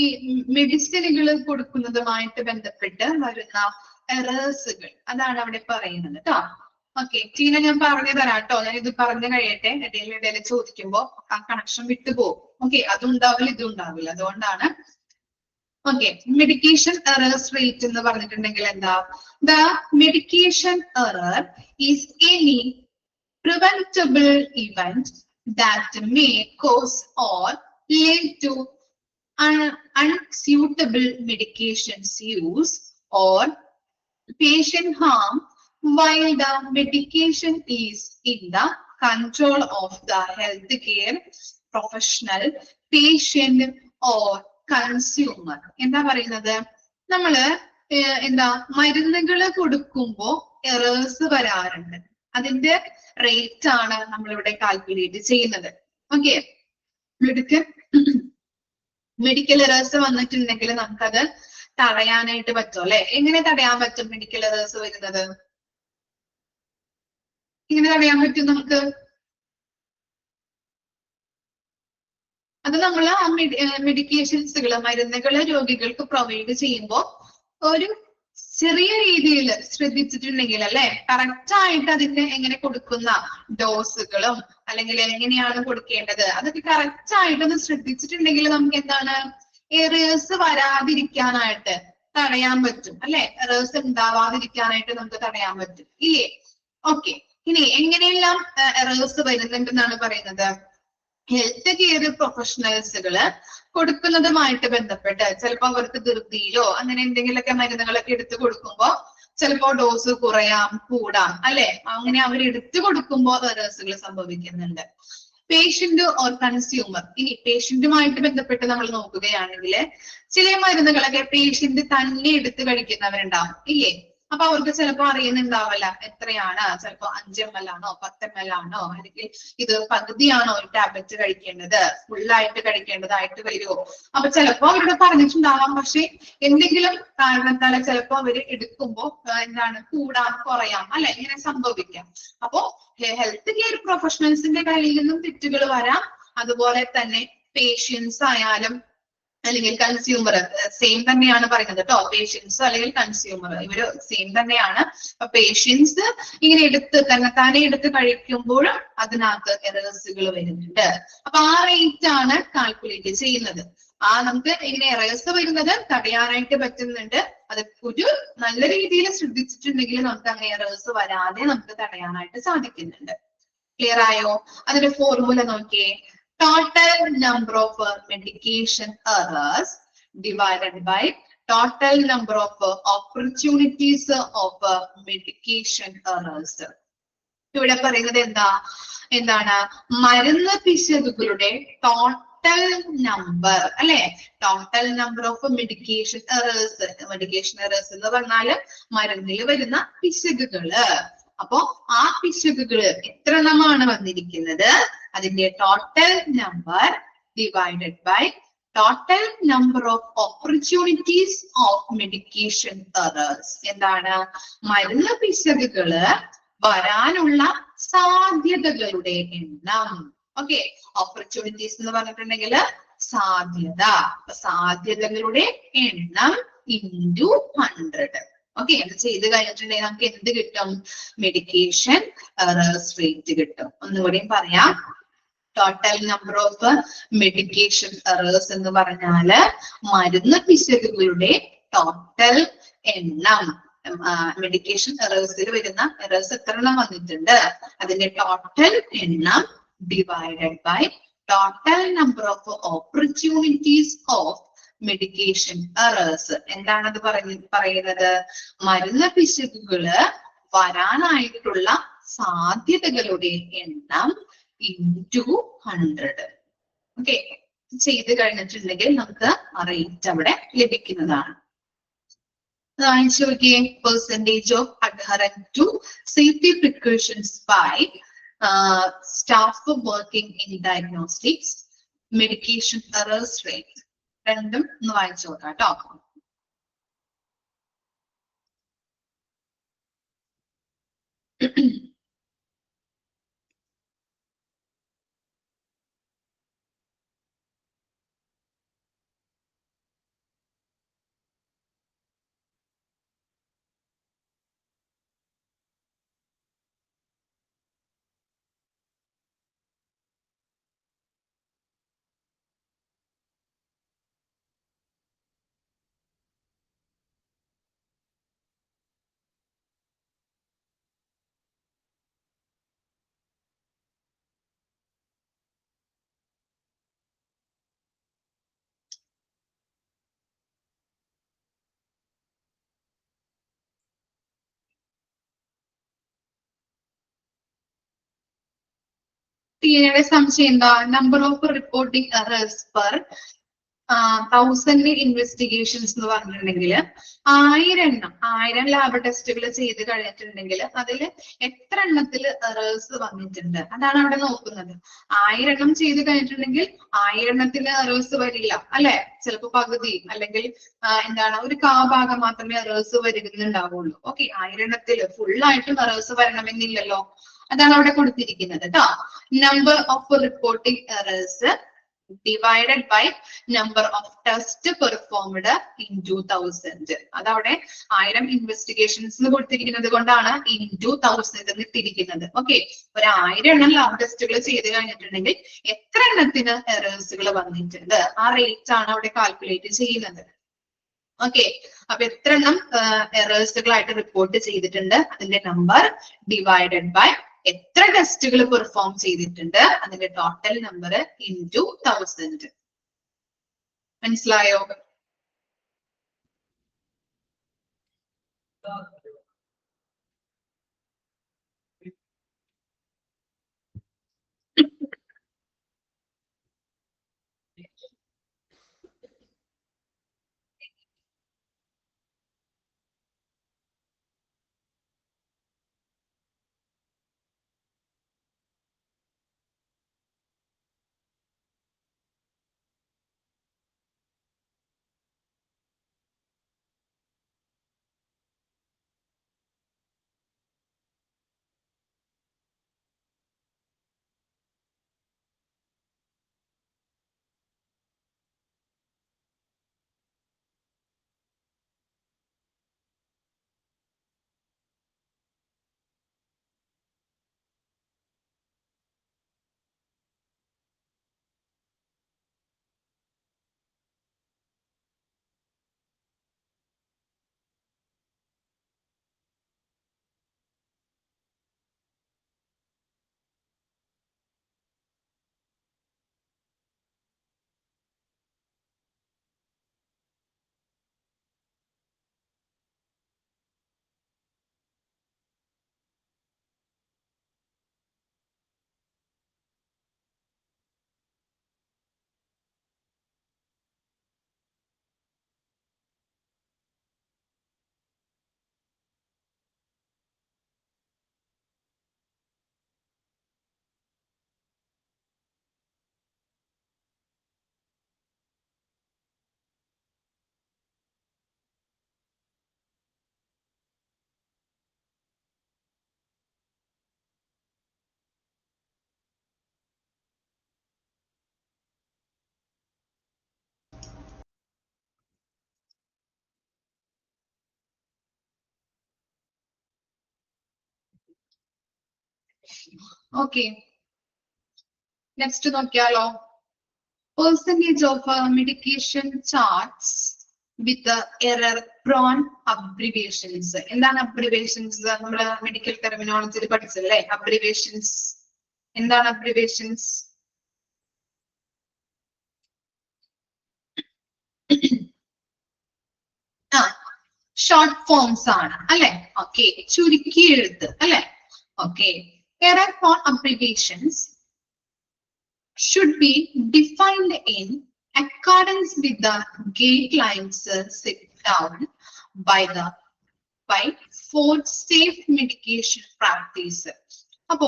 മെഡിസിനുകൾ കൊടുക്കുന്നതുമായിട്ട് ബന്ധപ്പെട്ട് വരുന്ന എറേഴ്സുകൾ, അതാണ് അവിടെ പറയുന്നത് കേട്ടോ. ഓക്കെ, ടീന ഞാൻ പറഞ്ഞു തരാം കേട്ടോ. ഞാൻ ഇത് പറഞ്ഞു കഴിയട്ടെ, ഇടയിൽ ചോദിക്കുമ്പോ ആ കണക്ഷൻ വിട്ടുപോകും. ഓക്കെ, അതുണ്ടാവില്ല ഇതുണ്ടാവില്ല, അതുകൊണ്ടാണ്. ഓക്കെ, മെഡിക്കേഷൻ എറേഴ്സ് റേറ്റ് എന്ന് പറഞ്ഞിട്ടുണ്ടെങ്കിൽ എന്താ? The medication error is any preventable event that may cause or lead to unsuitable medications use or patient harm while the medication is in the control of the healthcare professional, patient or consumer. എന്താ പറയുന്നത്? നമ്മള് എന്താ മരുന്നുകൾ കൊടുക്കുമ്പോ എറേഴ്സ് വരാറുണ്ട്. അതിന്റെ റേറ്റ് ആണ് നമ്മളിവിടെ കാൽക്കുലേറ്റ് ചെയ്യുന്നത്. ഓക്കെ, മെഡിക്കൽ എറേഴ്സ് വന്നിട്ടുണ്ടെങ്കിൽ നമുക്കത് തടയാനായിട്ട് പറ്റും അല്ലെ? എങ്ങനെ തടയാൻ പറ്റും മെഡിക്കൽ എറേഴ്സ് വരുന്നത്? എങ്ങനെ തടയാൻ പറ്റും നമുക്ക്? അത് നമ്മൾ ആ മെഡിക്കേഷൻസുകൾ, മരുന്നുകൾ രോഗികൾക്ക് പ്രൊവൈഡ് ചെയ്യുമ്പോൾ ഒരു ചെറിയ രീതിയിൽ ശ്രദ്ധിച്ചിട്ടുണ്ടെങ്കിൽ അല്ലെ, കറക്റ്റ് ആയിട്ട് അതിന്റെ എങ്ങനെ കൊടുക്കുന്ന ഡോസുകളും അല്ലെങ്കിൽ എങ്ങനെയാണ് കൊടുക്കേണ്ടത് അതൊക്കെ കറക്റ്റ് ആയിട്ടൊന്ന് ശ്രദ്ധിച്ചിട്ടുണ്ടെങ്കിൽ നമുക്ക് എന്താണ് എറേഴ്സ് വരാതിരിക്കാനായിട്ട് തടയാൻ പറ്റും അല്ലെ? എറേഴ്സ് ഉണ്ടാവാതിരിക്കാനായിട്ട് നമുക്ക് തടയാൻ പറ്റും ഇല്ലേ? ഓക്കെ, ഇനി എങ്ങനെയെല്ലാം എറേഴ്സ് വരുന്നുണ്ടെന്നാണ് പറയുന്നത്? ഹെൽത്ത് കെയർ പ്രൊഫഷണൽസുകള് കൊടുക്കുന്നതുമായിട്ട് ബന്ധപ്പെട്ട് ചിലപ്പോ അവർക്ക് ധൃതിയിലോ അങ്ങനെ എന്തെങ്കിലുമൊക്കെ മരുന്നുകളൊക്കെ എടുത്തു കൊടുക്കുമ്പോ ചിലപ്പോ ഡോസ് കുറയാം, കൂടാം അല്ലെ? അങ്ങനെ അവർ എടുത്തു കൊടുക്കുമ്പോൾ എറേഴ്സുകൾ സംഭവിക്കുന്നുണ്ട്. പേഷ്യന്റ് ഓർ കൺസ്യൂമർ, ഇനി പേഷ്യന്റുമായിട്ട് ബന്ധപ്പെട്ട് നമ്മൾ നോക്കുകയാണെങ്കിൽ ചില മരുന്നുകളൊക്കെ പേഷ്യന്റ് തന്നെ എടുത്ത് കഴിക്കുന്നവരുണ്ടാവും ഇല്ലേ? അപ്പൊ അവർക്ക് ചിലപ്പോ അറിയുന്നുണ്ടാവില്ല എത്രയാണ്, ചിലപ്പോ 5 ml ആണോ 10 ml ആണോ, അല്ലെങ്കിൽ ഇത് പകുതിയാണോ ഒരു ടാബ്ലറ്റ് കഴിക്കേണ്ടത്, ഫുള്ളായിട്ട് കഴിക്കേണ്ടതായിട്ട് വരുമോ? അപ്പൊ ചിലപ്പോ അവരോട് പറഞ്ഞിട്ടുണ്ടാവാം, പക്ഷെ എന്തെങ്കിലും കാരണത്താൽ ചിലപ്പോ അവര് എടുക്കുമ്പോ എന്താണ് കൂടാം കുറയാം അല്ലെ? ഇങ്ങനെ സംഭവിക്കാം. അപ്പോ ഹെൽത്ത് കെയർ പ്രൊഫഷണൽസിന്റെ കയ്യിൽ നിന്നും തെറ്റുകൾ വരാം. അതുപോലെ തന്നെ പേഷ്യൻസ് ആയാലും അല്ലെങ്കിൽ കൺസ്യൂമർ സെയിം തന്നെയാണ് പറയുന്നത് കേട്ടോ. പേഷ്യൻസ് അല്ലെങ്കിൽ കൺസ്യൂമർ ഇവര് സെയിം തന്നെയാണ്. അപ്പൊ പേഷ്യൻസ് ഇങ്ങനെ താനെ എടുത്ത് കഴിക്കുമ്പോഴും അതിനകത്ത് എറേഴ്സുകൾ വരുന്നുണ്ട്. അപ്പൊ ആ റേറ്റ് ആണ് കാൽക്കുലേറ്റ് ചെയ്യുന്നത്. നമുക്ക് ഇങ്ങനെ എറേഴ്സ് വരുന്നത് തടയാനായിട്ട് പറ്റുന്നുണ്ട്. അത് ഒരു നല്ല രീതിയിൽ ശ്രദ്ധിച്ചിട്ടുണ്ടെങ്കിൽ നമുക്ക് അങ്ങനെ എറേഴ്സ് വരാതെ നമുക്ക് തടയാനായിട്ട് സാധിക്കുന്നുണ്ട്. ക്ലിയർ ആയോ? അതിന്റെ ഫോർമുല നോക്കിയേ. Total number of medication errors divided by total number of opportunities of medication errors. ഇവിടെ പറയുന്നത് എന്താണ്? മരുന്ന് പിശകുകളുടെ ടോട്ടൽ നമ്പർ അല്ലെ? Total number of medication errors. Medication errors എന്ന് പറഞ്ഞാല് മരുന്നിൽ വരുന്ന പിശകുകള്. അപ്പോ ആ പിശകുകള് എത്ര എണ്ണമാണ് വന്നിരിക്കുന്നത്? അതിന്റെ total number divided by total number of opportunities of medication errors. എന്താണ്? മരുന്ന് പിശകുകള് വരാനുള്ള സാധ്യതകളുടെ എണ്ണം. ഓക്കെ, ഓപ്പർച്യൂണിറ്റീസ് എന്ന് പറഞ്ഞിട്ടുണ്ടെങ്കിൽ സാധ്യത. സാധ്യതകളുടെ എണ്ണം ഇൻറ്റു 100. ഓക്കെ, അത് ചെയ്ത് കഴിഞ്ഞിട്ടുണ്ടെങ്കിൽ നമുക്ക് എന്ത് കിട്ടും? മെഡിക്കേഷൻ എറേഴ്സ് റേറ്റ് കിട്ടും. ഒന്നുകൂടിയും പറയാം. Total number of medication errors എന്ന് പറഞ്ഞാല് മരുന്ന് പിശകുകളുടെ ടോട്ടൽ എണ്ണം. മെഡിക്കേഷൻ എറേഴ്സിൽ വരുന്ന എറേഴ്സ് എത്ര എണ്ണം വന്നിട്ടുണ്ട് അതിന്റെ ടോട്ടൽ എണ്ണം divided by total number of opportunities of medication errors. എന്താണത് പറയുന്നത്? മരുന്ന് പിശകുകള് വരാനായിട്ടുള്ള സാധ്യതകളുടെ എണ്ണം ഇൻറ്റു 100. ഓക്കെ, ചെയ്ത് കഴിഞ്ഞിട്ടുണ്ടെങ്കിൽ നമുക്ക് ആ റേറ്റ് അവിടെ ലഭിക്കുന്നതാണ്. percentage of adherence to safety precautions by staff working in diagnostics, medication errors rate. രണ്ടും ഒന്ന് വായിച്ചു നോക്കാം കേട്ടോ. ടീനയുടെ സംശയം എന്താ? Number of reporting errors per 1000 investigations എന്ന് പറഞ്ഞിട്ടുണ്ടെങ്കിൽ 1000 ലാബ് ടെസ്റ്റുകൾ ചെയ്ത് കഴിഞ്ഞിട്ടുണ്ടെങ്കിൽ അതിൽ എത്ര എണ്ണത്തിൽ എറേഴ്സ് വന്നിട്ടുണ്ട് അതാണ് അവിടെ നോക്കുന്നത്. 1000 ചെയ്ത് കഴിഞ്ഞിട്ടുണ്ടെങ്കിൽ 1000 എറേഴ്സ് വരില്ല അല്ലെ, ചിലപ്പോ പകുതി അല്ലെങ്കിൽ എന്താണ് ഒരു ഭാഗം മാത്രമേ എറേഴ്സ് വരുന്നുണ്ടാവുള്ളൂ. ഓക്കെ, 1000 ഫുൾ ആയിട്ടും എറേഴ്സ് വരണമെന്നില്ലല്ലോ. അതാണ് അവിടെ കൊടുത്തിരിക്കുന്നത് കേട്ടോ. Number of reporting errors divided by number of tests performed into 1000. അതവിടെ 1000 ഇൻവെസ്റ്റിഗേഷൻസ് കൊടുത്തിരിക്കുന്നത് കൊണ്ടാണ് into 1000 എന്ന് ഇട്ടിരിക്കുന്നത്. ഓക്കെ, ഒരു 1000 ലാബ് ടെസ്റ്റുകൾ ചെയ്ത് കഴിഞ്ഞിട്ടുണ്ടെങ്കിൽ എത്ര എണ്ണത്തിന് എറേഴ്സുകൾ വന്നിട്ടുണ്ട് ആ റേറ്റ് ആണ് അവിടെ കാൽക്കുലേറ്റ് ചെയ്യുന്നത്. ഓക്കെ, അപ്പൊ എത്ര എണ്ണം എറേഴ്സുകളായിട്ട് റിപ്പോർട്ട് ചെയ്തിട്ടുണ്ട് അതിന്റെ നമ്പർ ഡിവൈഡഡ് ബൈ എത്ര ടെസ്റ്റുകൾ പെർഫോം ചെയ്തിട്ടുണ്ട് അതിന്റെ ടോട്ടൽ നമ്പർ into 1000. മനസ്സിലായോ? ഓക്കെ, നെക്സ്റ്റ് നോക്കിയാലോ. Percentage of medication charts with error prone abbreviations. എന്താണ് abbreviations? നമ്മള് മെഡിക്കൽ ടെർമിനോളജിയിൽ പഠിച്ചല്ലേ abbreviations. എന്താണ് abbreviations? ഷോർട്ട് ഫോംസ് ആണ് അല്ലെ. ഓക്കെ, ചുരുക്കി എഴുത്ത് അല്ലെ. Okay, error prone abbreviations should be defined in accordance with the guidelines set down by for safe medication practice. അപ്പോ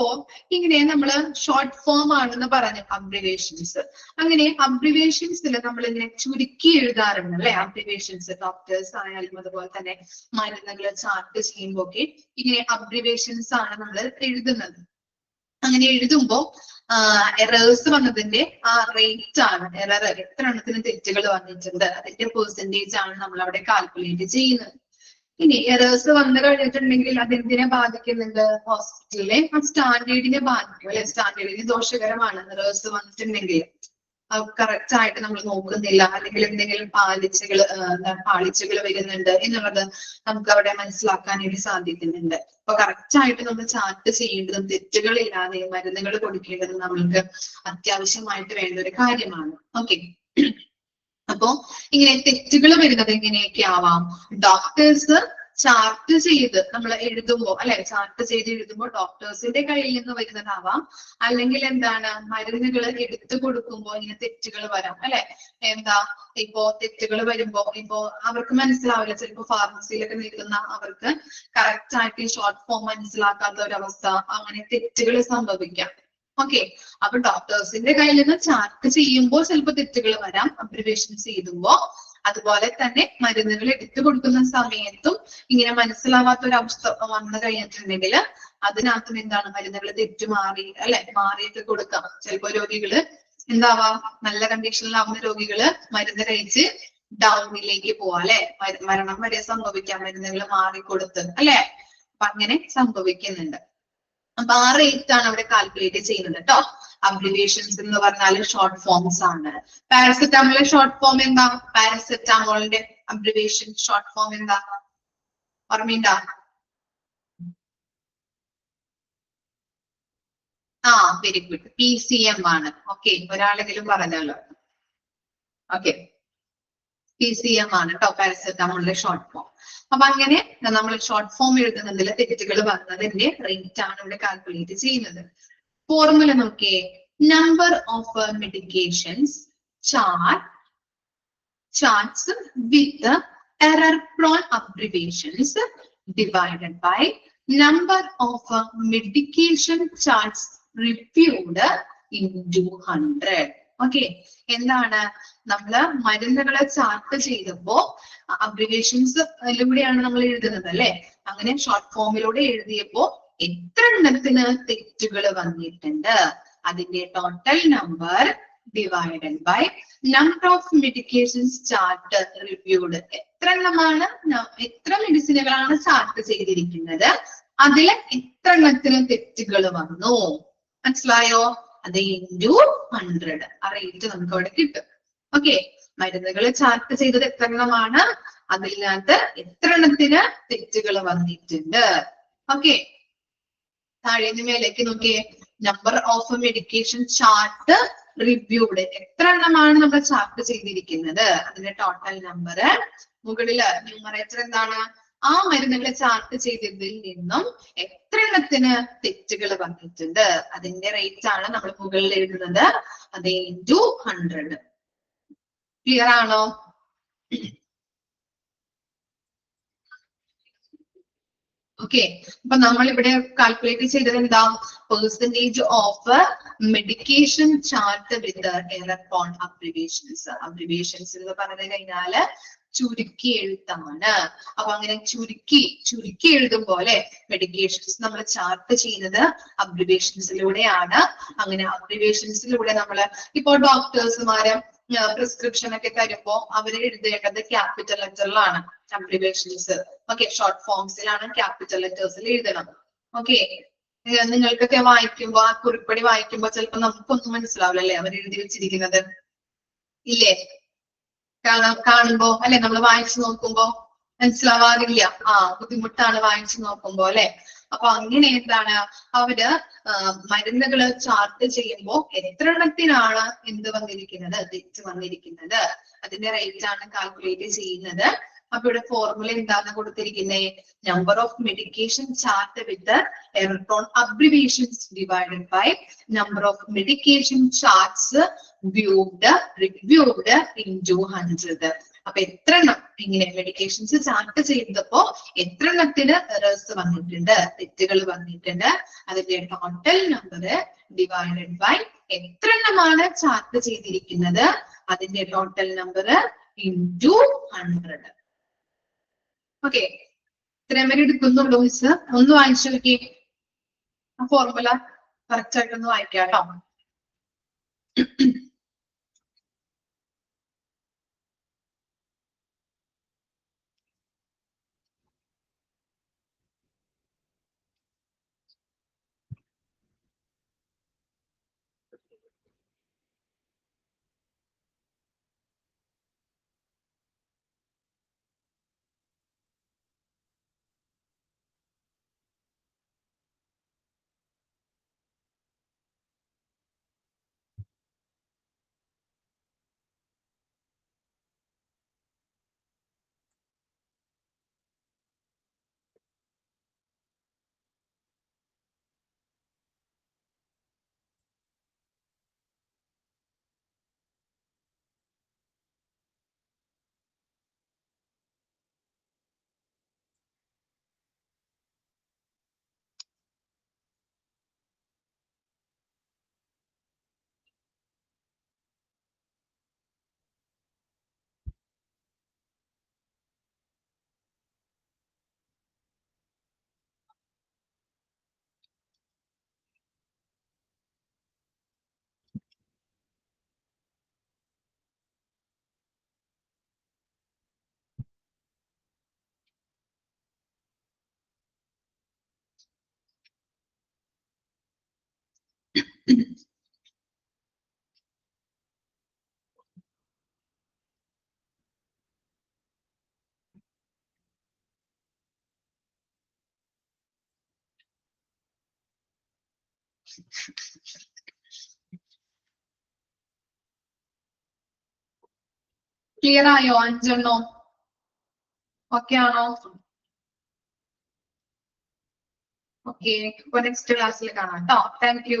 ഇങ്ങനെ നമ്മള് ഷോർട്ട് ഫോം ആണെന്ന് പറഞ്ഞു അബ്രിവേഷൻസ്. അങ്ങനെ അബ്രിവേഷൻസിൽ നമ്മൾ ഇങ്ങനെ ചുരുക്കി എഴുതാറുണ്ട് അല്ലെ. അബ്രിവേഷൻസ് ഡോക്ടേഴ്സ് ആയാലും അതുപോലെ തന്നെ മരുന്നുകൾ ചാർട്ട് ചെയ്യുമ്പോ ഒക്കെ ഇങ്ങനെ അബ്രിവേഷൻസ് ആണ് നമ്മൾ എഴുതുന്നത്. അങ്ങനെ എഴുതുമ്പോ എറേഴ്സ് വന്നതിന്റെ ആ റേറ്റ് ആണ്, എറർ എത്ര എണ്ണത്തിന് തെറ്റുകൾ വന്നിട്ടുണ്ട് അതിന്റെ പെർസെന്റേജ് ആണ് നമ്മൾ അവിടെ കാൽക്കുലേറ്റ് ചെയ്യുന്നത്. ഇനി എറേഴ്സ് വന്നു കഴിഞ്ഞിട്ടുണ്ടെങ്കിൽ അതെന്തിനെ ബാധിക്കുന്നുണ്ട്? ഹോസ്പിറ്റലിലെ ആ സ്റ്റാൻഡേർഡിനെ ബാധിക്കും അല്ലെ. സ്റ്റാൻഡേർഡിന് ദോഷകരമാണ് എറേഴ്സ് വന്നിട്ടുണ്ടെങ്കിൽ. കറക്റ്റ് ആയിട്ട് നമ്മൾ നോക്കുന്നില്ല, അല്ലെങ്കിൽ എന്തെങ്കിലും പാളിച്ചകൾ വരുന്നുണ്ട് എന്നുള്ളത് നമുക്ക് അവിടെ മനസ്സിലാക്കാനായിട്ട് സാധിക്കുന്നുണ്ട്. അപ്പൊ കറക്റ്റ് ആയിട്ട് നമ്മൾ ചാർട്ട് ചെയ്യേണ്ടതും തെറ്റുകളില്ലാതെ മരുന്നുകൾ കൊടുക്കേണ്ടതും നമ്മൾക്ക് അത്യാവശ്യമായിട്ട് വേണ്ട ഒരു കാര്യമാണ്. ഓക്കെ, അപ്പോ ഇങ്ങനെ തെറ്റുകൾ വരുന്നത് എങ്ങനെയൊക്കെ ആവാം? ഡോക്ടേഴ്സ് ചാർട്ട് ചെയ്ത് നമ്മൾ എഴുതുമ്പോ അല്ലെ, ചാർട്ട് ചെയ്ത് എഴുതുമ്പോൾ ഡോക്ടേഴ്സിന്റെ കയ്യിൽ നിന്ന് വരുന്നതാവാം. അല്ലെങ്കിൽ എന്താണ്, മരുന്നുകൾ എടുത്തു കൊടുക്കുമ്പോൾ ഇങ്ങനെ തെറ്റുകൾ വരാം അല്ലെ. എന്താ ഇപ്പോ തെറ്റുകൾ വരുമ്പോ ഇപ്പോ അവർക്ക് മനസ്സിലാവില്ല, ചിലപ്പോ ഫാർമസിയിലൊക്കെ നിൽക്കുന്ന അവർക്ക് കറക്റ്റ് ആയിട്ട് ഈ ഷോർട്ട് ഫോം മനസ്സിലാക്കാത്ത ഒരവസ്ഥ, അങ്ങനെ തെറ്റുകൾ സംഭവിക്കാം. ഓക്കെ, അപ്പൊ ഡോക്ടേഴ്സിന്റെ കയ്യിൽ നിന്ന് ചാർട്ട് ചെയ്യുമ്പോൾ ചിലപ്പോൾ തെറ്റുകൾ വരാം അബ്രിവേഷൻസ് ചെയ്യുമ്പോ. അതുപോലെ തന്നെ മരുന്നുകൾ എടുത്തു കൊടുക്കുന്ന സമയത്തും ഇങ്ങനെ മനസ്സിലാവാത്ത ഒരു അവസ്ഥ വന്നു കഴിഞ്ഞിട്ടുണ്ടെങ്കിൽ അതിനകത്തും എന്താണ്, മരുന്നുകൾ തെറ്റുമാറി അല്ലെ, മാറിയൊക്കെ കൊടുക്കാം. ചിലപ്പോ രോഗികള് എന്താവാം, നല്ല കണ്ടീഷനിലാവുന്ന രോഗികള് മരുന്ന് കഴിച്ച് ഡൗണിലേക്ക് പോവാ അല്ലെ, മരണം വരെ സംഭവിക്കാം മരുന്നുകൾ മാറിക്കൊടുത്ത് അല്ലെ. അപ്പൊ അങ്ങനെ സംഭവിക്കുന്നുണ്ട്. അപ്പൊ ആ റേറ്റ് ആണ് അവിടെ കാൽക്കുലേറ്റ് ചെയ്യുന്നത് കേട്ടോ. അബ്രിവേഷൻസ് എന്ന് പറഞ്ഞാൽ ഷോർട്ട് ഫോംസ് ആണ്. പാരസെറ്റാമോളിന്റെ ഷോർട്ട് ഫോം എന്താ? പാരസെറ്റാമോളിന്റെ അബ്രിവേഷൻ ഷോർട്ട് ഫോം എന്താ? ഓർമ്മയുണ്ടോ? വെരി ഗുഡ്, PCM ആണ്. ഓക്കെ, ഒരാളെങ്കിലും പറഞ്ഞല്ലോ. ഓക്കെ, PCM ആണ് കേട്ടോ പാരസെറ്റാമോളിന്റെ ഷോർട്ട് ഫോം. അപ്പൊ അങ്ങനെ നമ്മൾ ഷോർട്ട് ഫോം എഴുതുന്നതിൽ തെറ്റുകൾ വന്നതിന്റെ റേറ്റ് ആണ് ഇവിടെ കാൽക്കുലേറ്റ് ചെയ്യുന്നത്. ഫോർമുല നോക്കിയേ, number of medications charts with error prone abbreviations divided by number of medication charts reviewed into 100. Okay, എന്താണ്, നമ്മള് മരുന്നുകളെ ചാർട്ട് ചെയ്തപ്പോ അബ്രിവേഷൻസിലൂടെയാണ് നമ്മൾ എഴുതുന്നത് അല്ലെ. അങ്ങനെ ഷോർട്ട് ഫോമിലൂടെ എഴുതിയപ്പോ എത്ര എണ്ണത്തിന് തെറ്റുകൾ വന്നിട്ടുണ്ട് അതിന്റെ total number divided by number of medications chart reviewed. എത്ര എണ്ണമാണ്, എത്ര മെഡിസിനുകളാണ് ചാർട്ട് ചെയ്തിരിക്കുന്നത്, അതിൽ എത്ര എണ്ണത്തിന് തെറ്റുകൾ വന്നു, മനസ്സിലായോ? അത് ഇൻടു 100 ആ റേറ്റ് നമുക്ക് അവിടെ കിട്ടും. ഓക്കെ, മരുന്നുകൾ ചാർട്ട് ചെയ്തത് എത്ര എണ്ണമാണ്, അതിനകത്ത് എത്ര എണ്ണത്തിന് തെറ്റുകൾ വന്നിട്ടുണ്ട്. ഓക്കെ, താഴേന്ന് മേലേക്ക് നോക്കിയേ, number of medication chart reviewed, എത്ര എണ്ണമാണ് നമ്മൾ ചാർട്ട് ചെയ്തിരിക്കുന്നത് അതിന്റെ ടോട്ടൽ നമ്പർ. മുകളില് ന്യൂമറേറ്റർ എന്താണ്, ആ മരുന്നുകളെ ചാർട്ട് ചെയ്തതിൽ നിന്നും എത്ര എണ്ണത്തിന് തെറ്റുകൾ വന്നിട്ടുണ്ട് അതിന്റെ റേറ്റ് ആണ് നമ്മൾ മുകളിൽ എഴുതുന്നത്. അത് ഇൻടു 100. ക്ലിയർ ആണോ? ഓക്കെ, അപ്പൊ നമ്മൾ ഇവിടെ കാൽക്കുലേറ്റ് ചെയ്തത് എന്താ, percentage of medication chart with error on abbreviations. Abbreviations എന്ന് പറഞ്ഞു കഴിഞ്ഞാല് ചുരുക്കി എഴുത്താണ്. അപ്പൊ അങ്ങനെ ചുരുക്കി എഴുതും പോലെ മെഡിക്കേഷൻസ് നമ്മൾ ചാർട്ട് ചെയ്യുന്നത് അബ്രിവേഷൻസിലൂടെയാണ്. അങ്ങനെ അബ്രിവേഷൻസിലൂടെ നമ്മൾ ഇപ്പോ ഡോക്ടേഴ്സുമാര് പ്രിസ്ക്രിപ്ഷൻ ഒക്കെ തരുമ്പോ അവര് എഴുതേണ്ടത് ക്യാപിറ്റൽ ലെറ്ററിലാണ് അബ്രിവേഷൻസ്. ഓക്കെ, ഷോർട്ട് ഫോംസിലാണ് ക്യാപിറ്റൽ ലെറ്റേഴ്സിൽ എഴുതണം. ഓക്കെ, നിങ്ങൾക്കൊക്കെ വായിക്കുമ്പോ ആ കുറിപ്പടി വായിക്കുമ്പോ ചിലപ്പോ നമുക്കൊന്നും മനസ്സിലാവില്ല അല്ലെ അവർ എഴുതി വെച്ചിരിക്കുന്നത്, ഇല്ലേ? കാണുമ്പോ അല്ലെ, നമ്മൾ വായിച്ചു നോക്കുമ്പോ മനസ്സിലാവാറില്ല, ബുദ്ധിമുട്ടാണ് വായിച്ചു നോക്കുമ്പോ അല്ലെ. അപ്പൊ അങ്ങനെ എന്താണ്, അവര് മരുന്നുകൾ ചാർട്ട് ചെയ്യുമ്പോ എത്ര എണ്ണത്തിനാണ് എന്ത് വന്നിരിക്കുന്നത്, തെറ്റ് വന്നിരിക്കുന്നത് അതിന്റെ റേറ്റ് ആണ് കാൽക്കുലേറ്റ് ചെയ്യുന്നത്. അപ്പൊ ഇവിടെ ഫോർമുല എന്താണ് കൊടുത്തിരിക്കുന്നത്? Number of medication chart with electron abbreviations divided by number of medication charts reviewed into 100. അപ്പൊ എത്ര എണ്ണം ഇങ്ങനെ മെഡിക്കേഷൻസ് ചാർട്ട് ചെയ്തപ്പോ എത്ര എണ്ണത്തിന് എറേഴ്സ് വന്നിട്ടുണ്ട്, തെറ്റുകൾ വന്നിട്ടുണ്ട്, അതിന്റെ ടോട്ടൽ നമ്പർ ഡിവൈഡഡ് ബൈ എത്ര എണ്ണമാണ് ചാർട്ട് ചെയ്തിരിക്കുന്നത് അതിന്റെ ടോട്ടൽ നമ്പർ ഇൻടു 100. ഓക്കെ, ഇത്രയും വരെ എടുക്കുന്നുള്ളൂ മിസ്. ഒന്ന് വായിച്ചു നോക്കി, ആ ഫോർമുല കറക്റ്റ് ആയിട്ടൊന്ന് വായിക്കാം കേട്ടോ. ക്ലിയർ ആയോ? 5 എണ്ണോ ഓക്കെ ആണോ? ഓക്കെ, ഇപ്പൊ നെക്സ്റ്റ് ക്ലാസ്സിൽ കാണാം കേട്ടോ. Thank you.